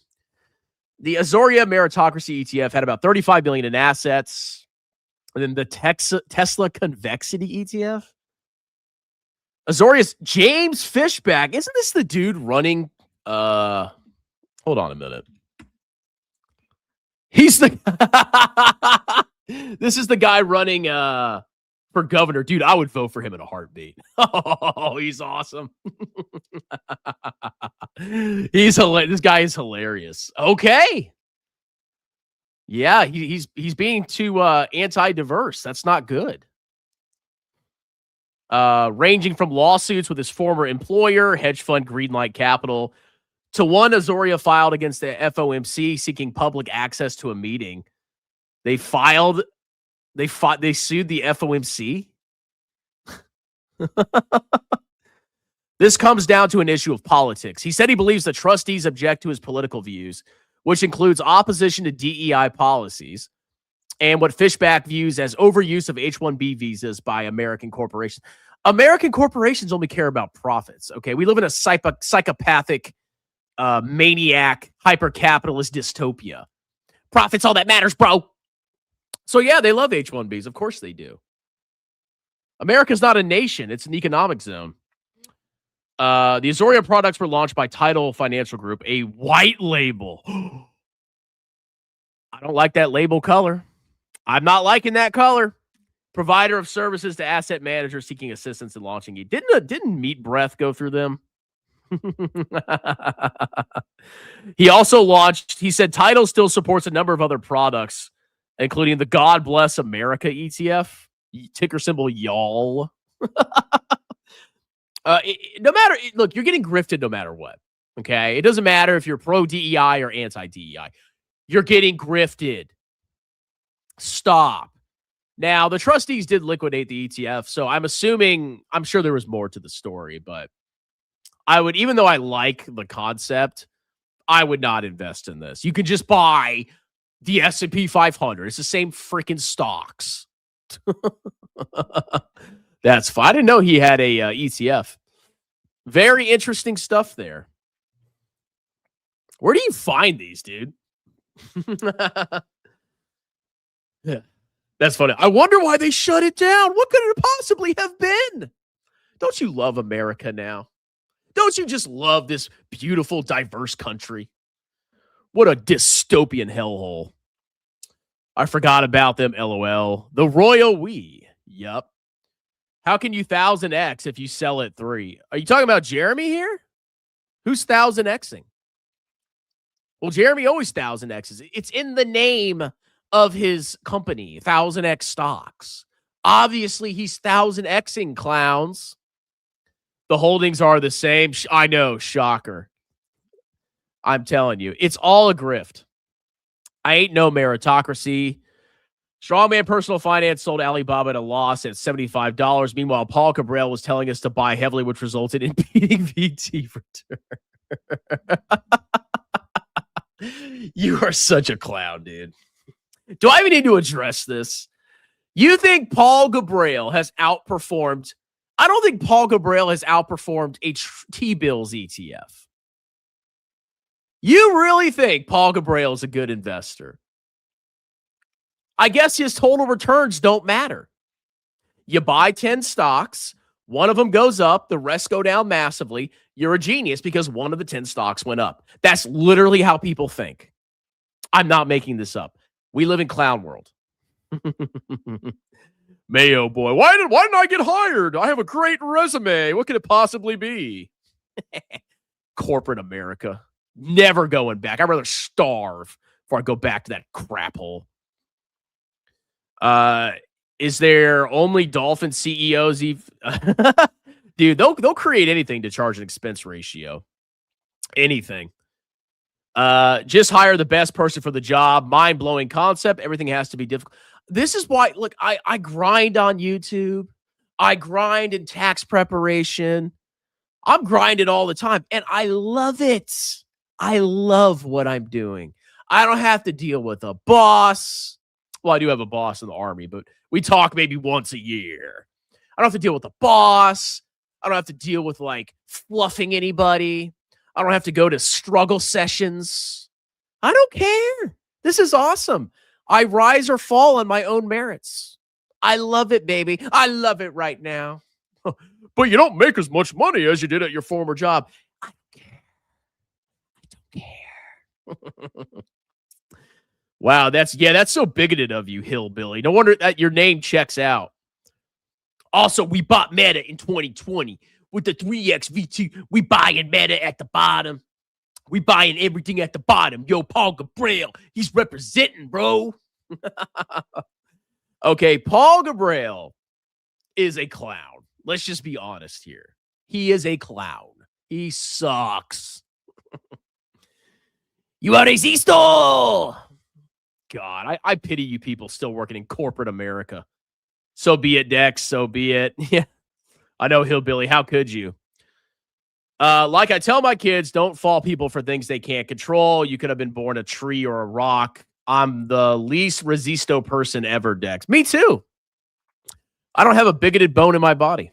The Azoria Meritocracy ETF had about $35 billion in assets. And then the Tesla Convexity ETF. Azoria's James Fishback. Isn't this the dude running? Hold on a minute. He's the. This is the guy running for governor. Dude, I would vote for him in a heartbeat. Oh, he's awesome. This guy is hilarious. Okay. Yeah, he's being too anti-diverse. That's not good. Ranging from lawsuits with his former employer, hedge fund Greenlight Capital, to one Azoria filed against the FOMC seeking public access to a meeting. They sued the FOMC. This comes down to an issue of politics. He said he believes the trustees object to his political views, which includes opposition to DEI policies and what Fishback views as overuse of H-1B visas by American corporations. American corporations only care about profits, okay? We live in a psychopathic, maniac, hyper-capitalist dystopia. Profits all that matters, bro. So, yeah, they love H-1Bs. Of course they do. America's not a nation. It's an economic zone. The Azoria products were launched by Tidal Financial Group, a white label. I don't like that label color. I'm not liking that color. Provider of services to asset managers seeking assistance in launching it. Didn't Meat Breath go through them? He said Tidal still supports a number of other products, including the God Bless America ETF, ticker symbol y'all. Look, you're getting grifted no matter what. Okay. It doesn't matter if you're pro DEI or anti DEI. You're getting grifted. Stop. Now, the trustees did liquidate the ETF, so I'm sure there was more to the story, but even though I like the concept, I would not invest in this. You can just buy the S&P 500. It's the same freaking stocks. That's fine. I didn't know he had a ETF. Very interesting stuff there. Where do you find these, dude? Yeah. That's funny. I wonder why they shut it down. What could it possibly have been? Don't you love America now? Don't you just love this beautiful, diverse country? What a dystopian hellhole. I forgot about them, LOL. The royal we. Yup. How can you 1000x if you sell at 3? Are you talking about Jeremy here? Who's 1000xing? Well, Jeremy always 1000x's. It's in the name of his company, 1000x stocks. Obviously, he's 1000xing, clowns. The holdings are the same. I know, shocker. I'm telling you, it's all a grift. I ain't no meritocracy. Strongman Personal Finance sold Alibaba at a loss at $75. Meanwhile, Paul Cabral was telling us to buy heavily, which resulted in beating VT return. You are such a clown, dude. Do I even need to address this? You think Paul Gabriel has outperformed? I don't think Paul Gabriel has outperformed a T-bills ETF. You really think Paul Gabriel is a good investor? I guess his total returns don't matter. You buy 10 stocks, one of them goes up, the rest go down massively. You're a genius because one of the 10 stocks went up. That's literally how people think. I'm not making this up. We live in clown world. Mayo boy, why didn't I get hired? I have a great resume. What could it possibly be? Corporate America. Never going back. I'd rather starve before I go back to that crap hole. Is there only dolphin CEOs? Dude, they'll create anything to charge an expense ratio. Anything. Just hire the best person for the job. Mind-blowing concept. Everything has to be difficult. This is why, look, I grind on YouTube. I grind in tax preparation. I'm grinding all the time, and I love it. I love what I'm doing. I don't have to deal with a boss. Well, I do have a boss in the Army, but we talk maybe once a year. I don't have to deal with a boss. I don't have to deal with, like, fluffing anybody. I don't have to go to struggle sessions. I don't care. This is awesome. I rise or fall on my own merits. I love it, baby. I love it right now. But you don't make as much money as you did at your former job. I don't care. I don't care. Wow, that's so bigoted of you, hillbilly. No wonder that your name checks out. Also, we bought Meta in 2020 with the 3X V2. We buying Meta at the bottom. We buying everything at the bottom. Yo, Paul Gabriel, he's representing, bro. Okay, Paul Gabriel is a clown. Let's just be honest here. He is a clown. He sucks. You are resisto. God, I pity you people still working in corporate America. So be it, Dex. So be it. Yeah, I know, Hillbilly. How could you? Like I tell my kids, don't fault people for things they can't control. You could have been born a tree or a rock. I'm the least resisto person ever, Dex. Me too. I don't have a bigoted bone in my body.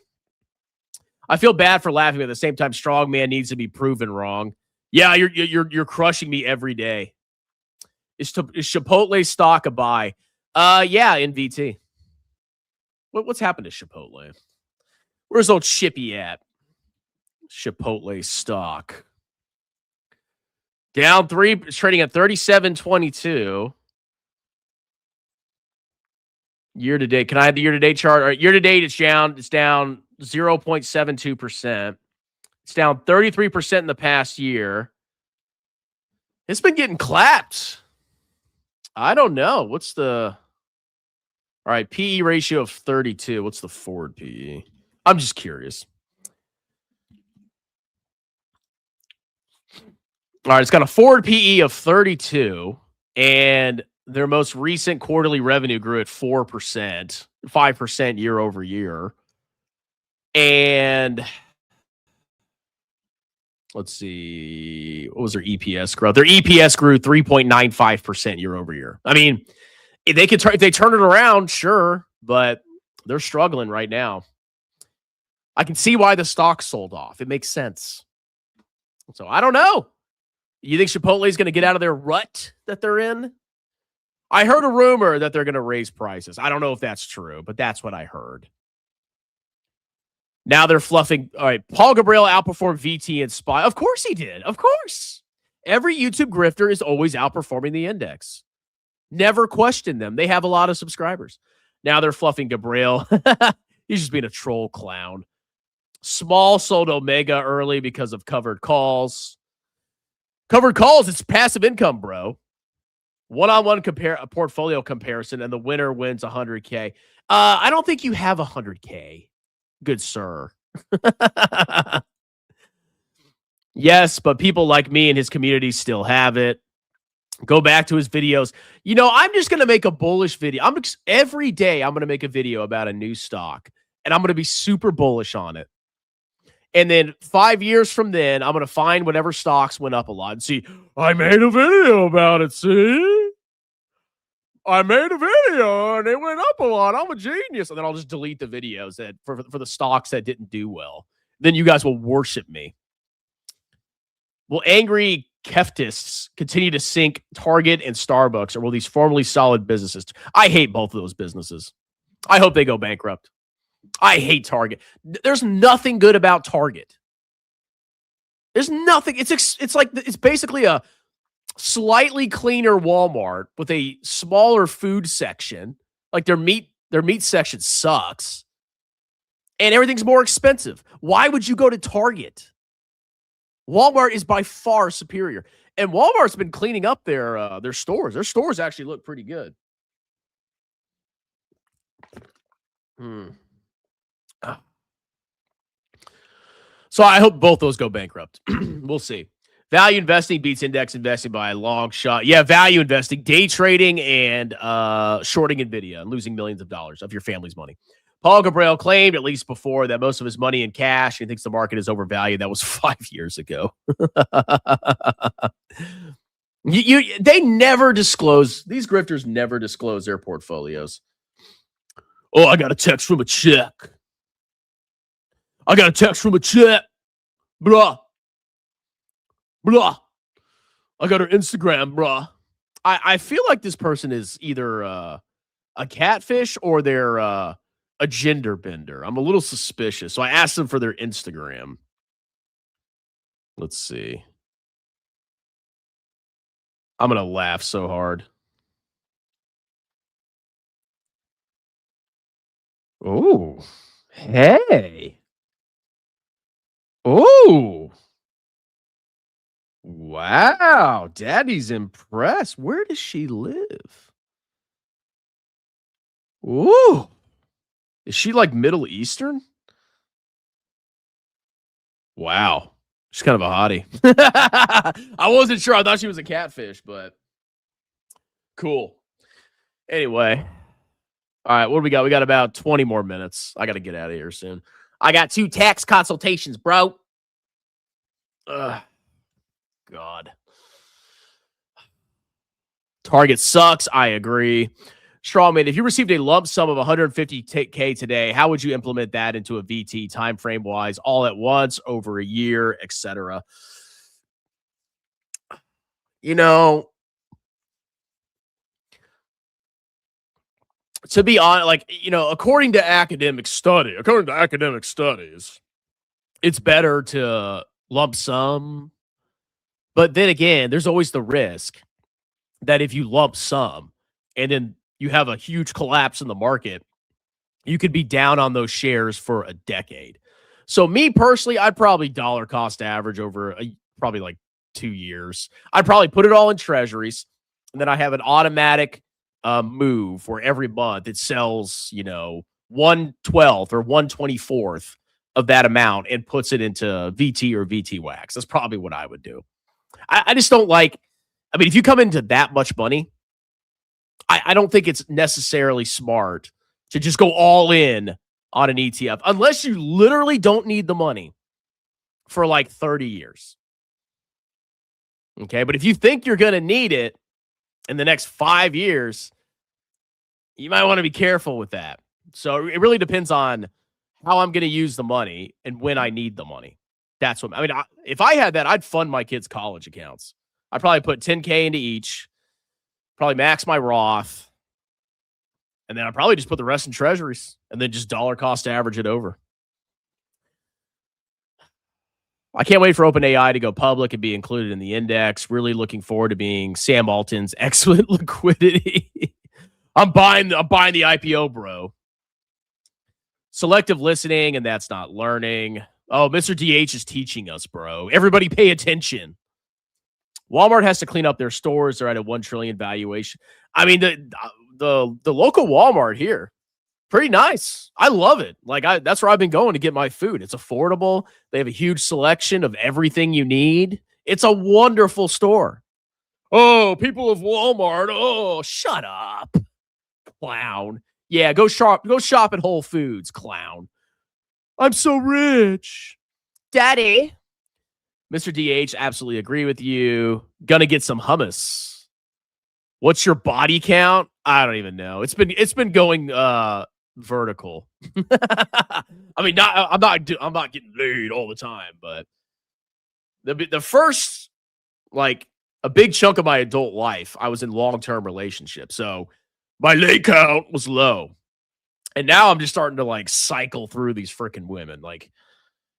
I feel bad for laughing, but at the same time, strongman needs to be proven wrong. Yeah, you're crushing me every day. Is Chipotle stock a buy? Yeah, in VT. What's happened to Chipotle? Where's old Chippy at? Chipotle stock. Down 3, trading at 37.22. Year to date. Can I have the year to date chart? All right, year to date, it's down 0.72%. It's down 33% in the past year. It's been getting clapped. I don't know. What's the... All right, PE ratio of 32. What's the forward PE? I'm just curious. All right, it's got a forward PE of 32, and their most recent quarterly revenue grew at 4%, 5% year over year. And let's see, what was their EPS growth? Their EPS grew 3.95% year over year. I mean, if they turn it around, sure, but they're struggling right now. I can see why the stock sold off. It makes sense. So I don't know. You think Chipotle is going to get out of their rut that they're in? I heard a rumor that they're going to raise prices. I don't know if that's true, but that's what I heard. Now they're fluffing. All right, Paul Gabriel outperformed VT and SPY. Of course he did. Of course. Every YouTube grifter is always outperforming the index. Never question them. They have a lot of subscribers. Now they're fluffing Gabriel. He's just being a troll clown. Small sold Omega early because of covered calls. Covered calls, it's passive income, bro. One-on-one a portfolio comparison, and the winner wins 100K. I don't think you have 100K, good sir. Yes, but people like me and his community still have it. Go back to his videos. You know, I'm just going to make a bullish video. Every day I'm going to make a video about a new stock, and I'm going to be super bullish on it. And then 5 years from then, I'm going to find whatever stocks went up a lot and see, I made a video about it, see? I made a video and it went up a lot. I'm a genius. And then I'll just delete the videos that for the stocks that didn't do well. Then you guys will worship me. Will angry keftists continue to sink Target and Starbucks, or will these formerly solid businesses? I hate both of those businesses. I hope they go bankrupt. I hate Target. There's nothing good about Target. There's nothing. It's basically a slightly cleaner Walmart with a smaller food section. Like their meat section sucks. And everything's more expensive. Why would you go to Target? Walmart is by far superior. And Walmart's been cleaning up their stores. Their stores actually look pretty good. So I hope both those go bankrupt. We'll see. Value investing beats index investing by a long shot. Yeah, value investing, day trading, and shorting NVIDIA and losing millions of dollars of your family's money. Paul Gabriel claimed, at least before, that most of his money in cash. He thinks the market is overvalued. That was 5 years ago. They never disclose. These grifters never disclose their portfolios. Oh, I got a text from a check. I got a text from a check. Bruh. I got her Instagram, bruh. I feel like this person is either a catfish or they're a gender bender. I'm a little suspicious. So I asked them for their Instagram. Let's see. I'm going to laugh so hard. Oh, Hey. Ooh. Wow. Daddy's impressed. Where does she live? Ooh. Is she like Middle Eastern? Wow. She's kind of a hottie. I wasn't sure. I thought she was a catfish, but cool. Anyway. All right. What do we got? We got about 20 more minutes. I got to get out of here soon. I got 2 tax consultations, bro. Ugh. God. Target sucks. I agree. Strawman, if you received a lump sum of 150K today, how would you implement that into a VT time frame wise, all at once, over a year, etc.? You know, to be honest, like, according to academic studies, it's better to lump sum. But then again, there's always the risk that if you lump sum and then you have a huge collapse in the market, you could be down on those shares for a decade. So me personally, I'd probably dollar cost average over probably like 2 years. I'd probably put it all in treasuries, and then I have an automatic move where every month it sells, 1/12 or 1/24 of that amount and puts it into VT or VT wax. That's probably what I would do. I just don't like, I mean, if you come into that much money, I don't think it's necessarily smart to just go all in on an ETF unless you literally don't need the money for like 30 years. Okay. But if you think you're going to need it in the next 5 years, you might want to be careful with that. So it really depends on how I'm going to use the money and when I need the money. That's what I mean. If I had that, I'd fund my kids' college accounts. I'd probably put 10K into each, probably max my Roth, and then I'd probably just put the rest in treasuries and then just dollar cost average it over. I can't wait for OpenAI to go public and be included in the index. Really looking forward to being Sam Altman's excellent liquidity. I'm buying the IPO, bro. Selective listening, and that's not learning. Oh, Mr. DH is teaching us, bro. Everybody pay attention. Walmart has to clean up their stores. They're at a 1 trillion valuation. I mean, the local Walmart here, pretty nice. I love it. Like, that's where I've been going to get my food. It's affordable. They have a huge selection of everything you need. It's a wonderful store. Oh, people of Walmart. Oh, shut up, clown. Yeah, go shop at Whole Foods, clown. I'm so rich. Daddy. Mr. DH, absolutely agree with you. Gonna get some hummus. What's your body count? I don't even know. It's been going vertical. I mean, I'm not getting laid all the time, but the first, like, a big chunk of my adult life, I was in long-term relationships. So my lay count was low. And now I'm just starting to like cycle through these freaking women. Like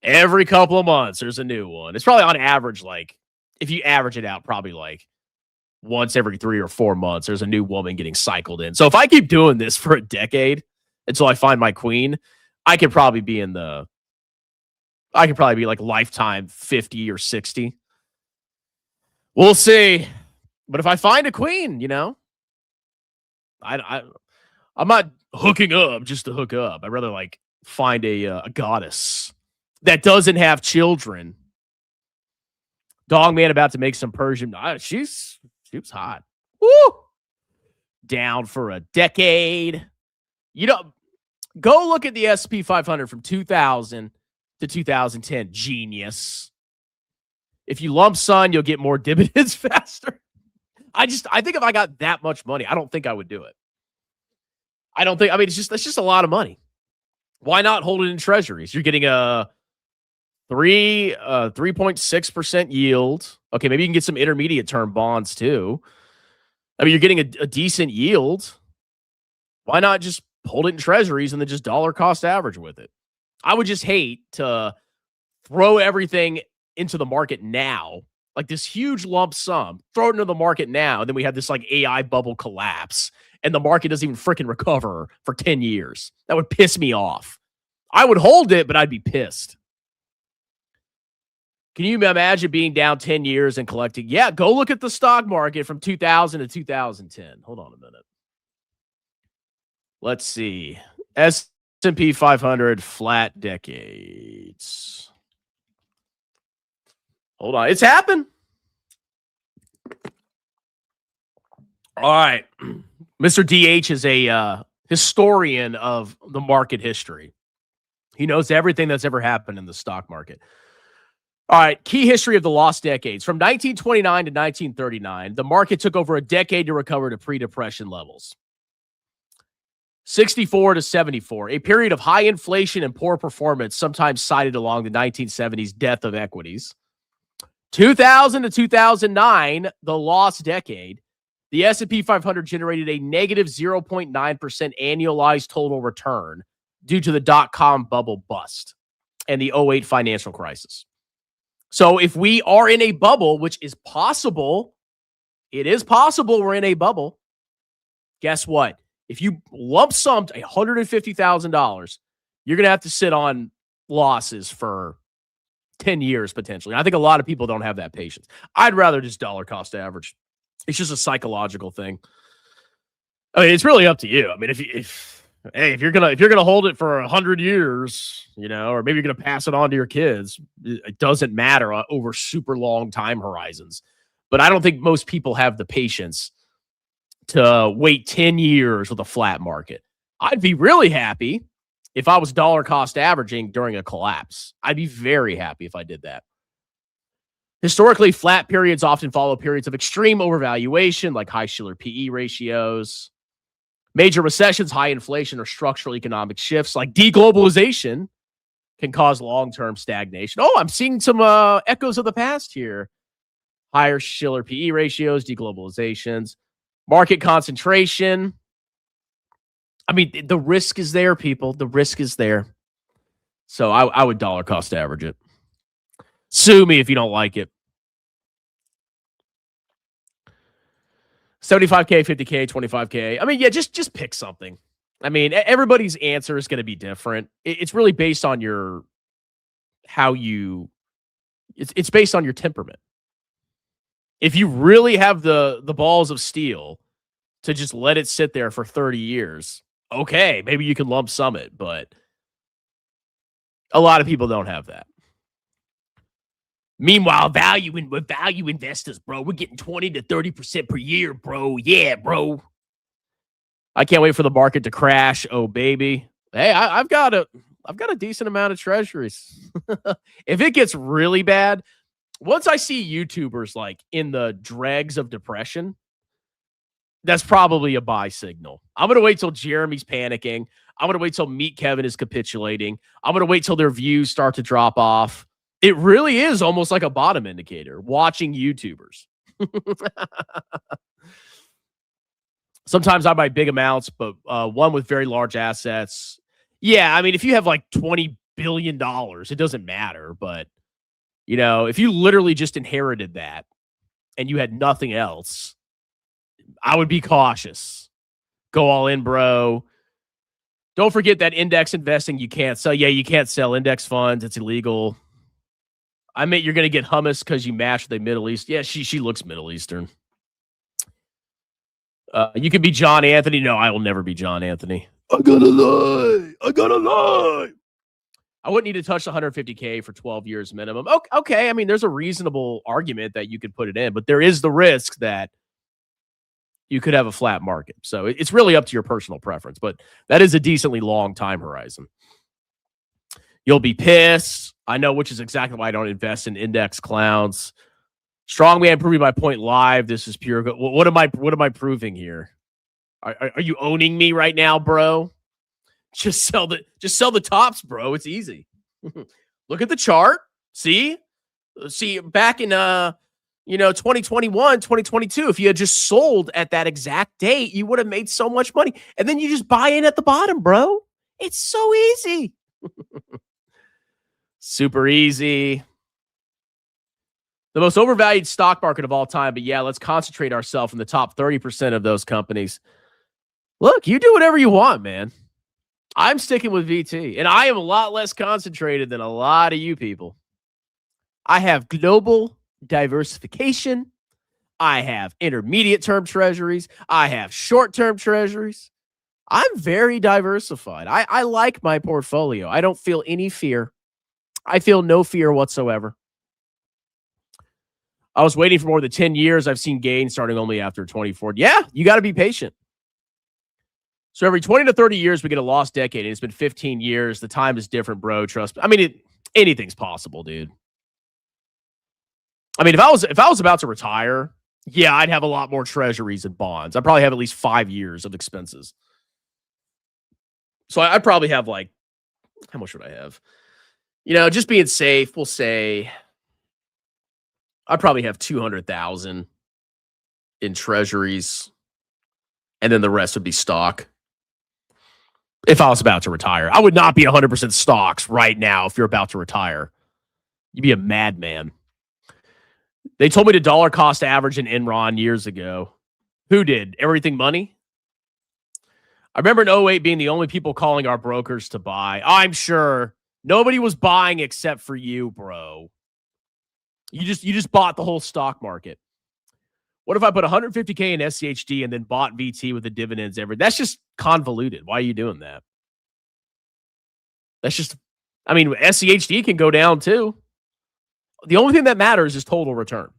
every couple of months, there's a new one. It's probably on average, like if you average it out, probably like once every 3 or 4 months, there's a new woman getting cycled in. So if I keep doing this for a decade until I find my queen, I could probably be like lifetime 50 or 60. We'll see. But if I find a queen, I'm not hooking up just to hook up. I'd rather like find a goddess that doesn't have children. Dog man about to make some Persian. She was hot. Woo! Down for a decade. Go look at the SP 500 from 2000 to 2010. Genius. If you lump sum, you'll get more dividends faster. I think if I got that much money, I don't think I would do it. It's just a lot of money. Why not hold it in treasuries? You're getting a 3.6% yield. Okay, maybe you can get some intermediate term bonds too. I mean, you're getting a decent yield. Why not just hold it in treasuries and then just dollar cost average with it? I would just hate to throw everything into the market now, like this huge lump sum, throw it into the market now, and then we have this like AI bubble collapse, and the market doesn't even freaking recover for 10 years. That would piss me off. I would hold it, but I'd be pissed. Can you imagine being down 10 years and collecting? Yeah, go look at the stock market from 2000 to 2010. Hold on a minute. Let's see. S&P 500 flat decades. Hold on. It's happened. All right. Mr. DH is a historian of the market history. He knows everything that's ever happened in the stock market. All right, key history of the lost decades. From 1929 to 1939, the market took over a decade to recover to pre-depression levels. 64 to 74, a period of high inflation and poor performance, sometimes cited along the 1970s death of equities. 2000 to 2009, the lost decade, the S&P 500 generated a negative 0.9% annualized total return due to the dot-com bubble bust and the 2008 financial crisis. So if we are in a bubble, which is possible, it is possible we're in a bubble. Guess what? If you lump summed $150,000, you're going to have to sit on losses for 10 years potentially. I think a lot of people don't have that patience. I'd rather just dollar cost average. It's just a psychological thing. I mean, it's really up to you. I mean, if you're gonna hold it for 100 years, or maybe you're gonna pass it on to your kids, it doesn't matter over super long time horizons. But I don't think most people have the patience to wait 10 years with a flat market. I'd be really happy if I was dollar cost averaging during a collapse. I'd be very happy if I did that. Historically, flat periods often follow periods of extreme overvaluation, like high Shiller PE ratios. Major recessions, high inflation, or structural economic shifts like deglobalization can cause long-term stagnation. Oh, I'm seeing some echoes of the past here. Higher Shiller PE ratios, deglobalizations, market concentration. I mean, the risk is there, people. The risk is there. So I would dollar cost average it. Sue me if you don't like it. 75K, 50K, 25K. I mean, yeah, just pick something. I mean, everybody's answer is going to be different. It's really based on it's based on your temperament. If you really have the balls of steel to just let it sit there for 30 years, okay, maybe you can lump sum it, but a lot of people don't have that. Meanwhile, value investors, bro, we're getting 20 to 30% per year, bro. Yeah, bro. I can't wait for the market to crash. Oh, baby. Hey, I've got a decent amount of treasuries. If it gets really bad, once I see YouTubers like in the dregs of depression, that's probably a buy signal. I'm going to wait till Jeremy's panicking. I'm going to wait till Meet Kevin is capitulating. I'm going to wait till their views start to drop off. It really is almost like a bottom indicator, watching YouTubers. Sometimes I buy big amounts, but one with very large assets. Yeah, I mean, if you have like $20 billion, it doesn't matter. But, if you literally just inherited that and you had nothing else, I would be cautious. Go all in, bro. Don't forget that index investing you can't sell. Yeah, you can't sell index funds. It's illegal. I mean, you're going to get hummus because you match the Middle East. Yeah, she looks Middle Eastern. You could be John Anthony. No, I will never be John Anthony. I gotta lie. I wouldn't need to touch 150K for 12 years minimum. Okay, I mean, there's a reasonable argument that you could put it in, but there is the risk that you could have a flat market. So it's really up to your personal preference, but that is a decently long time horizon. You'll be pissed. I know, which is exactly why I don't invest in index clowns. Strongman proving my point live. This is pure. What am I proving here? Are you owning me right now, bro? Just sell the tops, bro. It's easy. Look at the chart. See back in 2021, 2022, if you had just sold at that exact date, you would have made so much money. And then you just buy in at the bottom, bro. It's so easy. Super easy. The most overvalued stock market of all time. But yeah, let's concentrate ourselves in the top 30% of those companies. Look, you do whatever you want, man. I'm sticking with VT, and I am a lot less concentrated than a lot of you people. I have global diversification. I have intermediate term treasuries. I have short term treasuries. I'm very diversified. I like my portfolio. I don't feel any fear. I feel no fear whatsoever. I was waiting for more than 10 years. I've seen gains starting only after 24. Yeah, you got to be patient. So every 20 to 30 years, we get a lost decade, and it's been 15 years. The time is different, bro. Trust me. I mean, anything's possible, dude. I mean, if I was about to retire, yeah, I'd have a lot more treasuries and bonds. I'd probably have at least 5 years of expenses. So I'd probably have like, how much would I have? You know, just being safe, we'll say I'd probably have 200,000 in treasuries, and then the rest would be stock. If I was about to retire, I would not be 100% stocks right now. If you're about to retire, you'd be a madman. They told me to dollar cost average in Enron years ago. Who did? Everything Money? I remember in 08 being the only people calling our brokers to buy. I'm sure nobody was buying except for you, bro. You just bought the whole stock market. What if I put 150K in SCHD and then bought VT with the dividends every? That's just convoluted. Why are you doing that? That's just, I mean, SCHD can go down too. The only thing that matters is total return.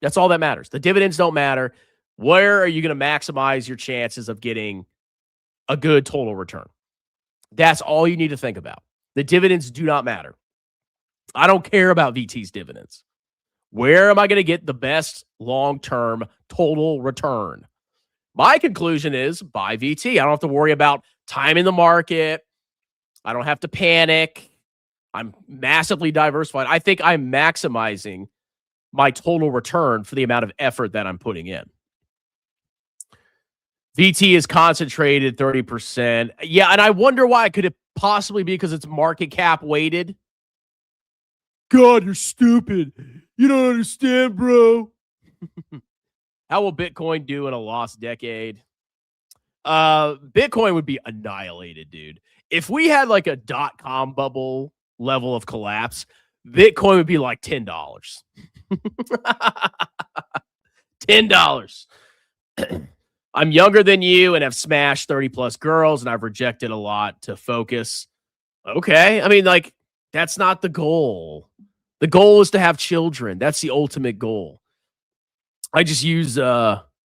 That's all that matters. The dividends don't matter. Where are you going to maximize your chances of getting a good total return? That's all you need to think about. The dividends do not matter. I don't care about VT's dividends. Where am I going to get the best long-term total return? My conclusion is buy VT. I don't have to worry about timing the market. I don't have to panic. I'm massively diversified. I think I'm maximizing my total return for the amount of effort that I'm putting in. VT is concentrated 30%. Yeah, and I wonder why. Could it possibly be because it's market cap weighted? God, you're stupid. You don't understand, bro. How will Bitcoin do in a lost decade? Bitcoin would be annihilated, dude. If we had like a .com bubble level of collapse, Bitcoin would be like $10. $10. I'm younger than you and have smashed 30 plus girls, and I've rejected a lot to focus. Okay. I mean, like, that's not the goal. The goal is to have children. That's the ultimate goal. I just use,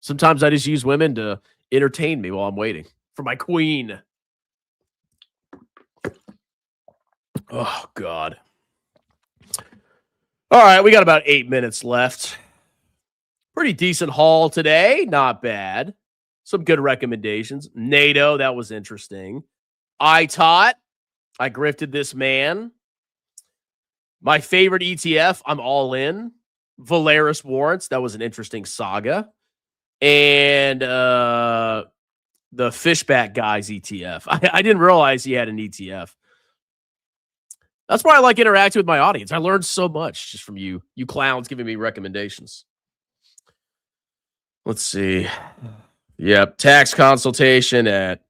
sometimes I just use women to entertain me while I'm waiting for my queen. Oh, God. All right, we got about 8 minutes left. Pretty decent haul today. Not bad. Some good recommendations. NATO, that was interesting. I grifted this man. My favorite ETF, I'm all in. Valaris warrants, that was an interesting saga. And the Fishback Guys ETF. I didn't realize he had an ETF. That's why I like interacting with my audience. I learned so much just from you clowns giving me recommendations. Let's see. Yep, tax consultation at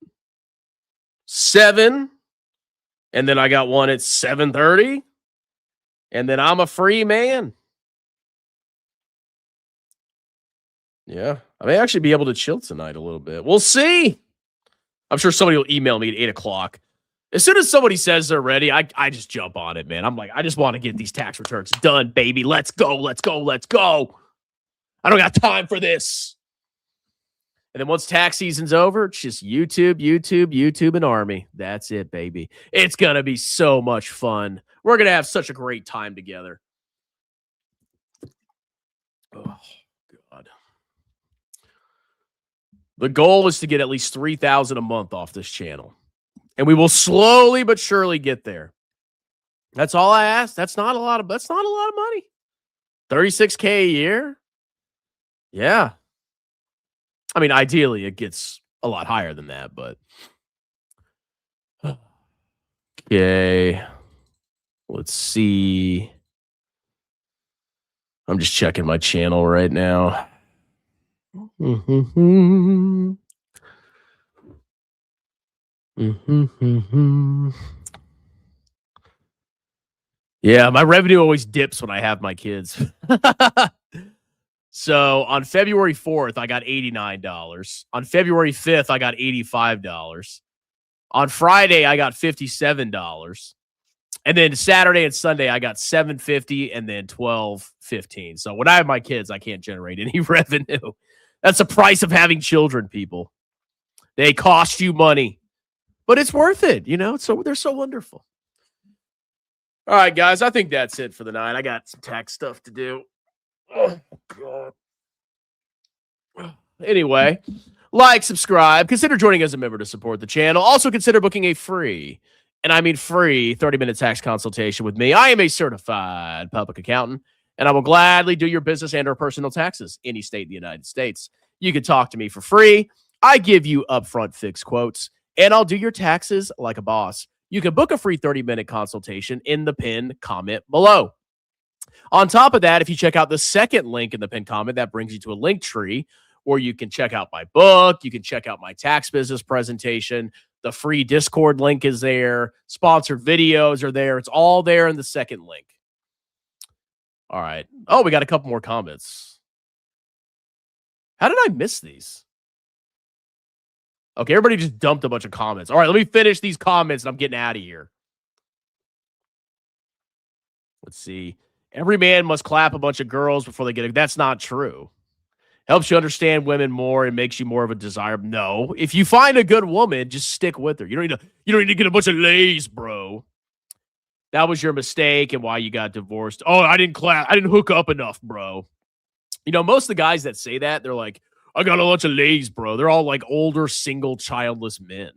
7. And then I got one at 7:30. And then I'm a free man. Yeah, I may actually be able to chill tonight a little bit. We'll see. I'm sure somebody will email me at 8 o'clock. As soon as somebody says they're ready, I just jump on it, man. I'm like, I just want to get these tax returns done, baby. Let's go, let's go, let's go. I don't got time for this. And then once tax season's over, it's just YouTube, and Army. That's it, baby. It's going to be so much fun. We're going to have such a great time together. Oh, God. The goal is to get at least 3,000 a month off this channel. And we will slowly but surely get there. That's all I ask. That's not a lot of money. 36K a year? Yeah. I mean, ideally it gets a lot higher than that, but okay. Let's see. I'm just checking my channel right now. Yeah, my revenue always dips when I have my kids. So on February 4th, I got $89. On February 5th, I got $85. On Friday, I got $57. And then Saturday and Sunday, I got $7.50 and then $12.15. So when I have my kids, I can't generate any revenue. That's the price of having children, people. They cost you money, but it's worth it. You know, so they're so wonderful. All right, guys, I think that's it for the night. I got some tax stuff to do. Oh, God. Anyway, like, subscribe, consider joining as a member to support the channel. Also, consider booking a free, and I mean free, 30-minute tax consultation with me. I am a certified public accountant, and I will gladly do your business and or personal taxes any state in the United States. You can talk to me for free. I give you upfront fixed quotes, and I'll do your taxes like a boss. You can book a free 30-minute consultation in the pinned comment below. On top of that, if you check out the second link in the pinned comment, that brings you to a link tree where you can check out my book. You can check out my tax business presentation. The free Discord link is there. Sponsored videos are there. It's all there in the second link. All right. Oh, we got a couple more comments. How did I miss these? Okay, everybody just dumped a bunch of comments. All right, let me finish these comments and I'm getting out of here. Let's see. Every man must clap a bunch of girls before they get it. That's not true. Helps you understand women more and makes you more of a desire. No. If you find a good woman, just stick with her. You don't need to get a bunch of lays, bro. That was your mistake and why you got divorced. Oh, I didn't clap. I didn't hook up enough, bro. You know, most of the guys that say that, they're like, I got a bunch of lays, bro. They're all like older, single, childless men.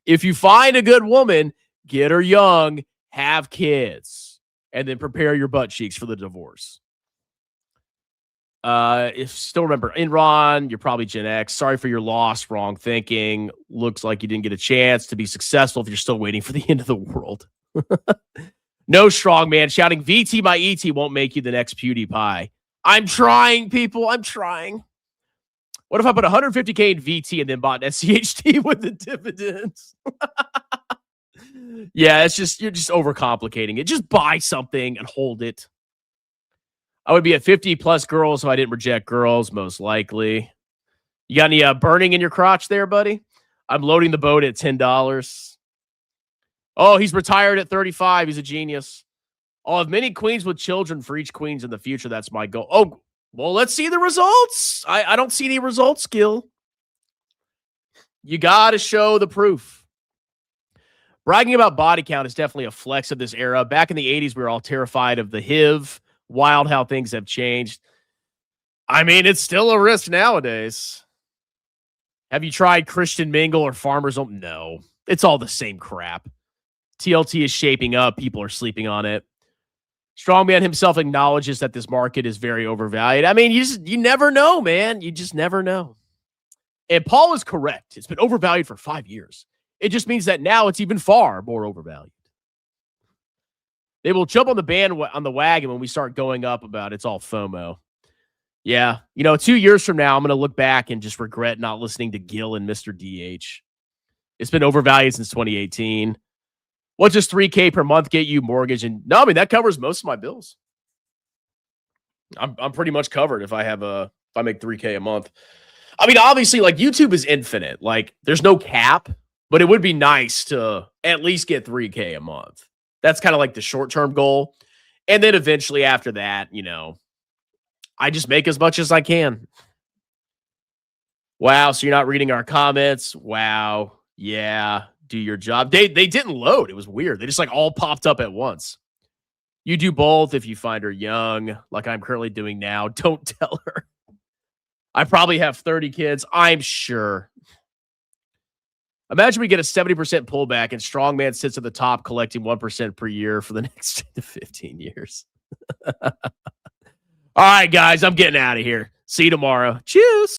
If you find a good woman, get her young, have kids, and then prepare your butt cheeks for the divorce. If still remember, Enron, you're probably Gen X. Sorry for your loss, wrong thinking. Looks like you didn't get a chance to be successful if you're still waiting for the end of the world. No strong man shouting, VT my ET won't make you the next PewDiePie. I'm trying, people. I'm trying. What if I put 150K in VT and then bought an SCHT with the dividends? Yeah, it's just, you're just overcomplicating it. Just buy something and hold it. I would be at 50 plus girls, so I didn't reject girls, most likely. You got any burning in your crotch there, buddy? I'm loading the boat at $10. Oh, he's retired at 35. He's a genius. I'll have many queens with children for each queens in the future. That's my goal. Oh, well, let's see the results. I don't see any results, Gil. You got to show the proof. Bragging about body count is definitely a flex of this era. Back in the 80s, we were all terrified of the HIV. Wild how things have changed. I mean, it's still a risk nowadays. Have you tried Christian Mingle or Farmers Only? No. It's all the same crap. TLT is shaping up. People are sleeping on it. Strongman himself acknowledges that this market is very overvalued. I mean, you never know, man. You just never know. And Paul is correct. It's been overvalued for 5 years. It just means that now it's even far more overvalued. They will jump on the wagon when we start going up about it's all FOMO. Yeah. You know, 2 years from now, I'm going to look back and just regret not listening to Gil and Mr. DH. It's been overvalued since 2018. What does $3K per month get you mortgage? And no, I mean, that covers most of my bills. I'm pretty much covered if I make $3K a month. I mean, obviously, like, YouTube is infinite. Like, there's no cap, but it would be nice to at least get $3K a month. That's kind of like the short-term goal. And then eventually after that, you know, I just make as much as I can. Wow, so you're not reading our comments? Wow. Yeah, do your job. They didn't load. It was weird. They just like all popped up at once. You do both if you find her young, like I'm currently doing now. Don't tell her. I probably have 30 kids, I'm sure. Imagine we get a 70% pullback and Strongman sits at the top collecting 1% per year for the next 10 to 15 years. All right, guys, I'm getting out of here. See you tomorrow. Cheers.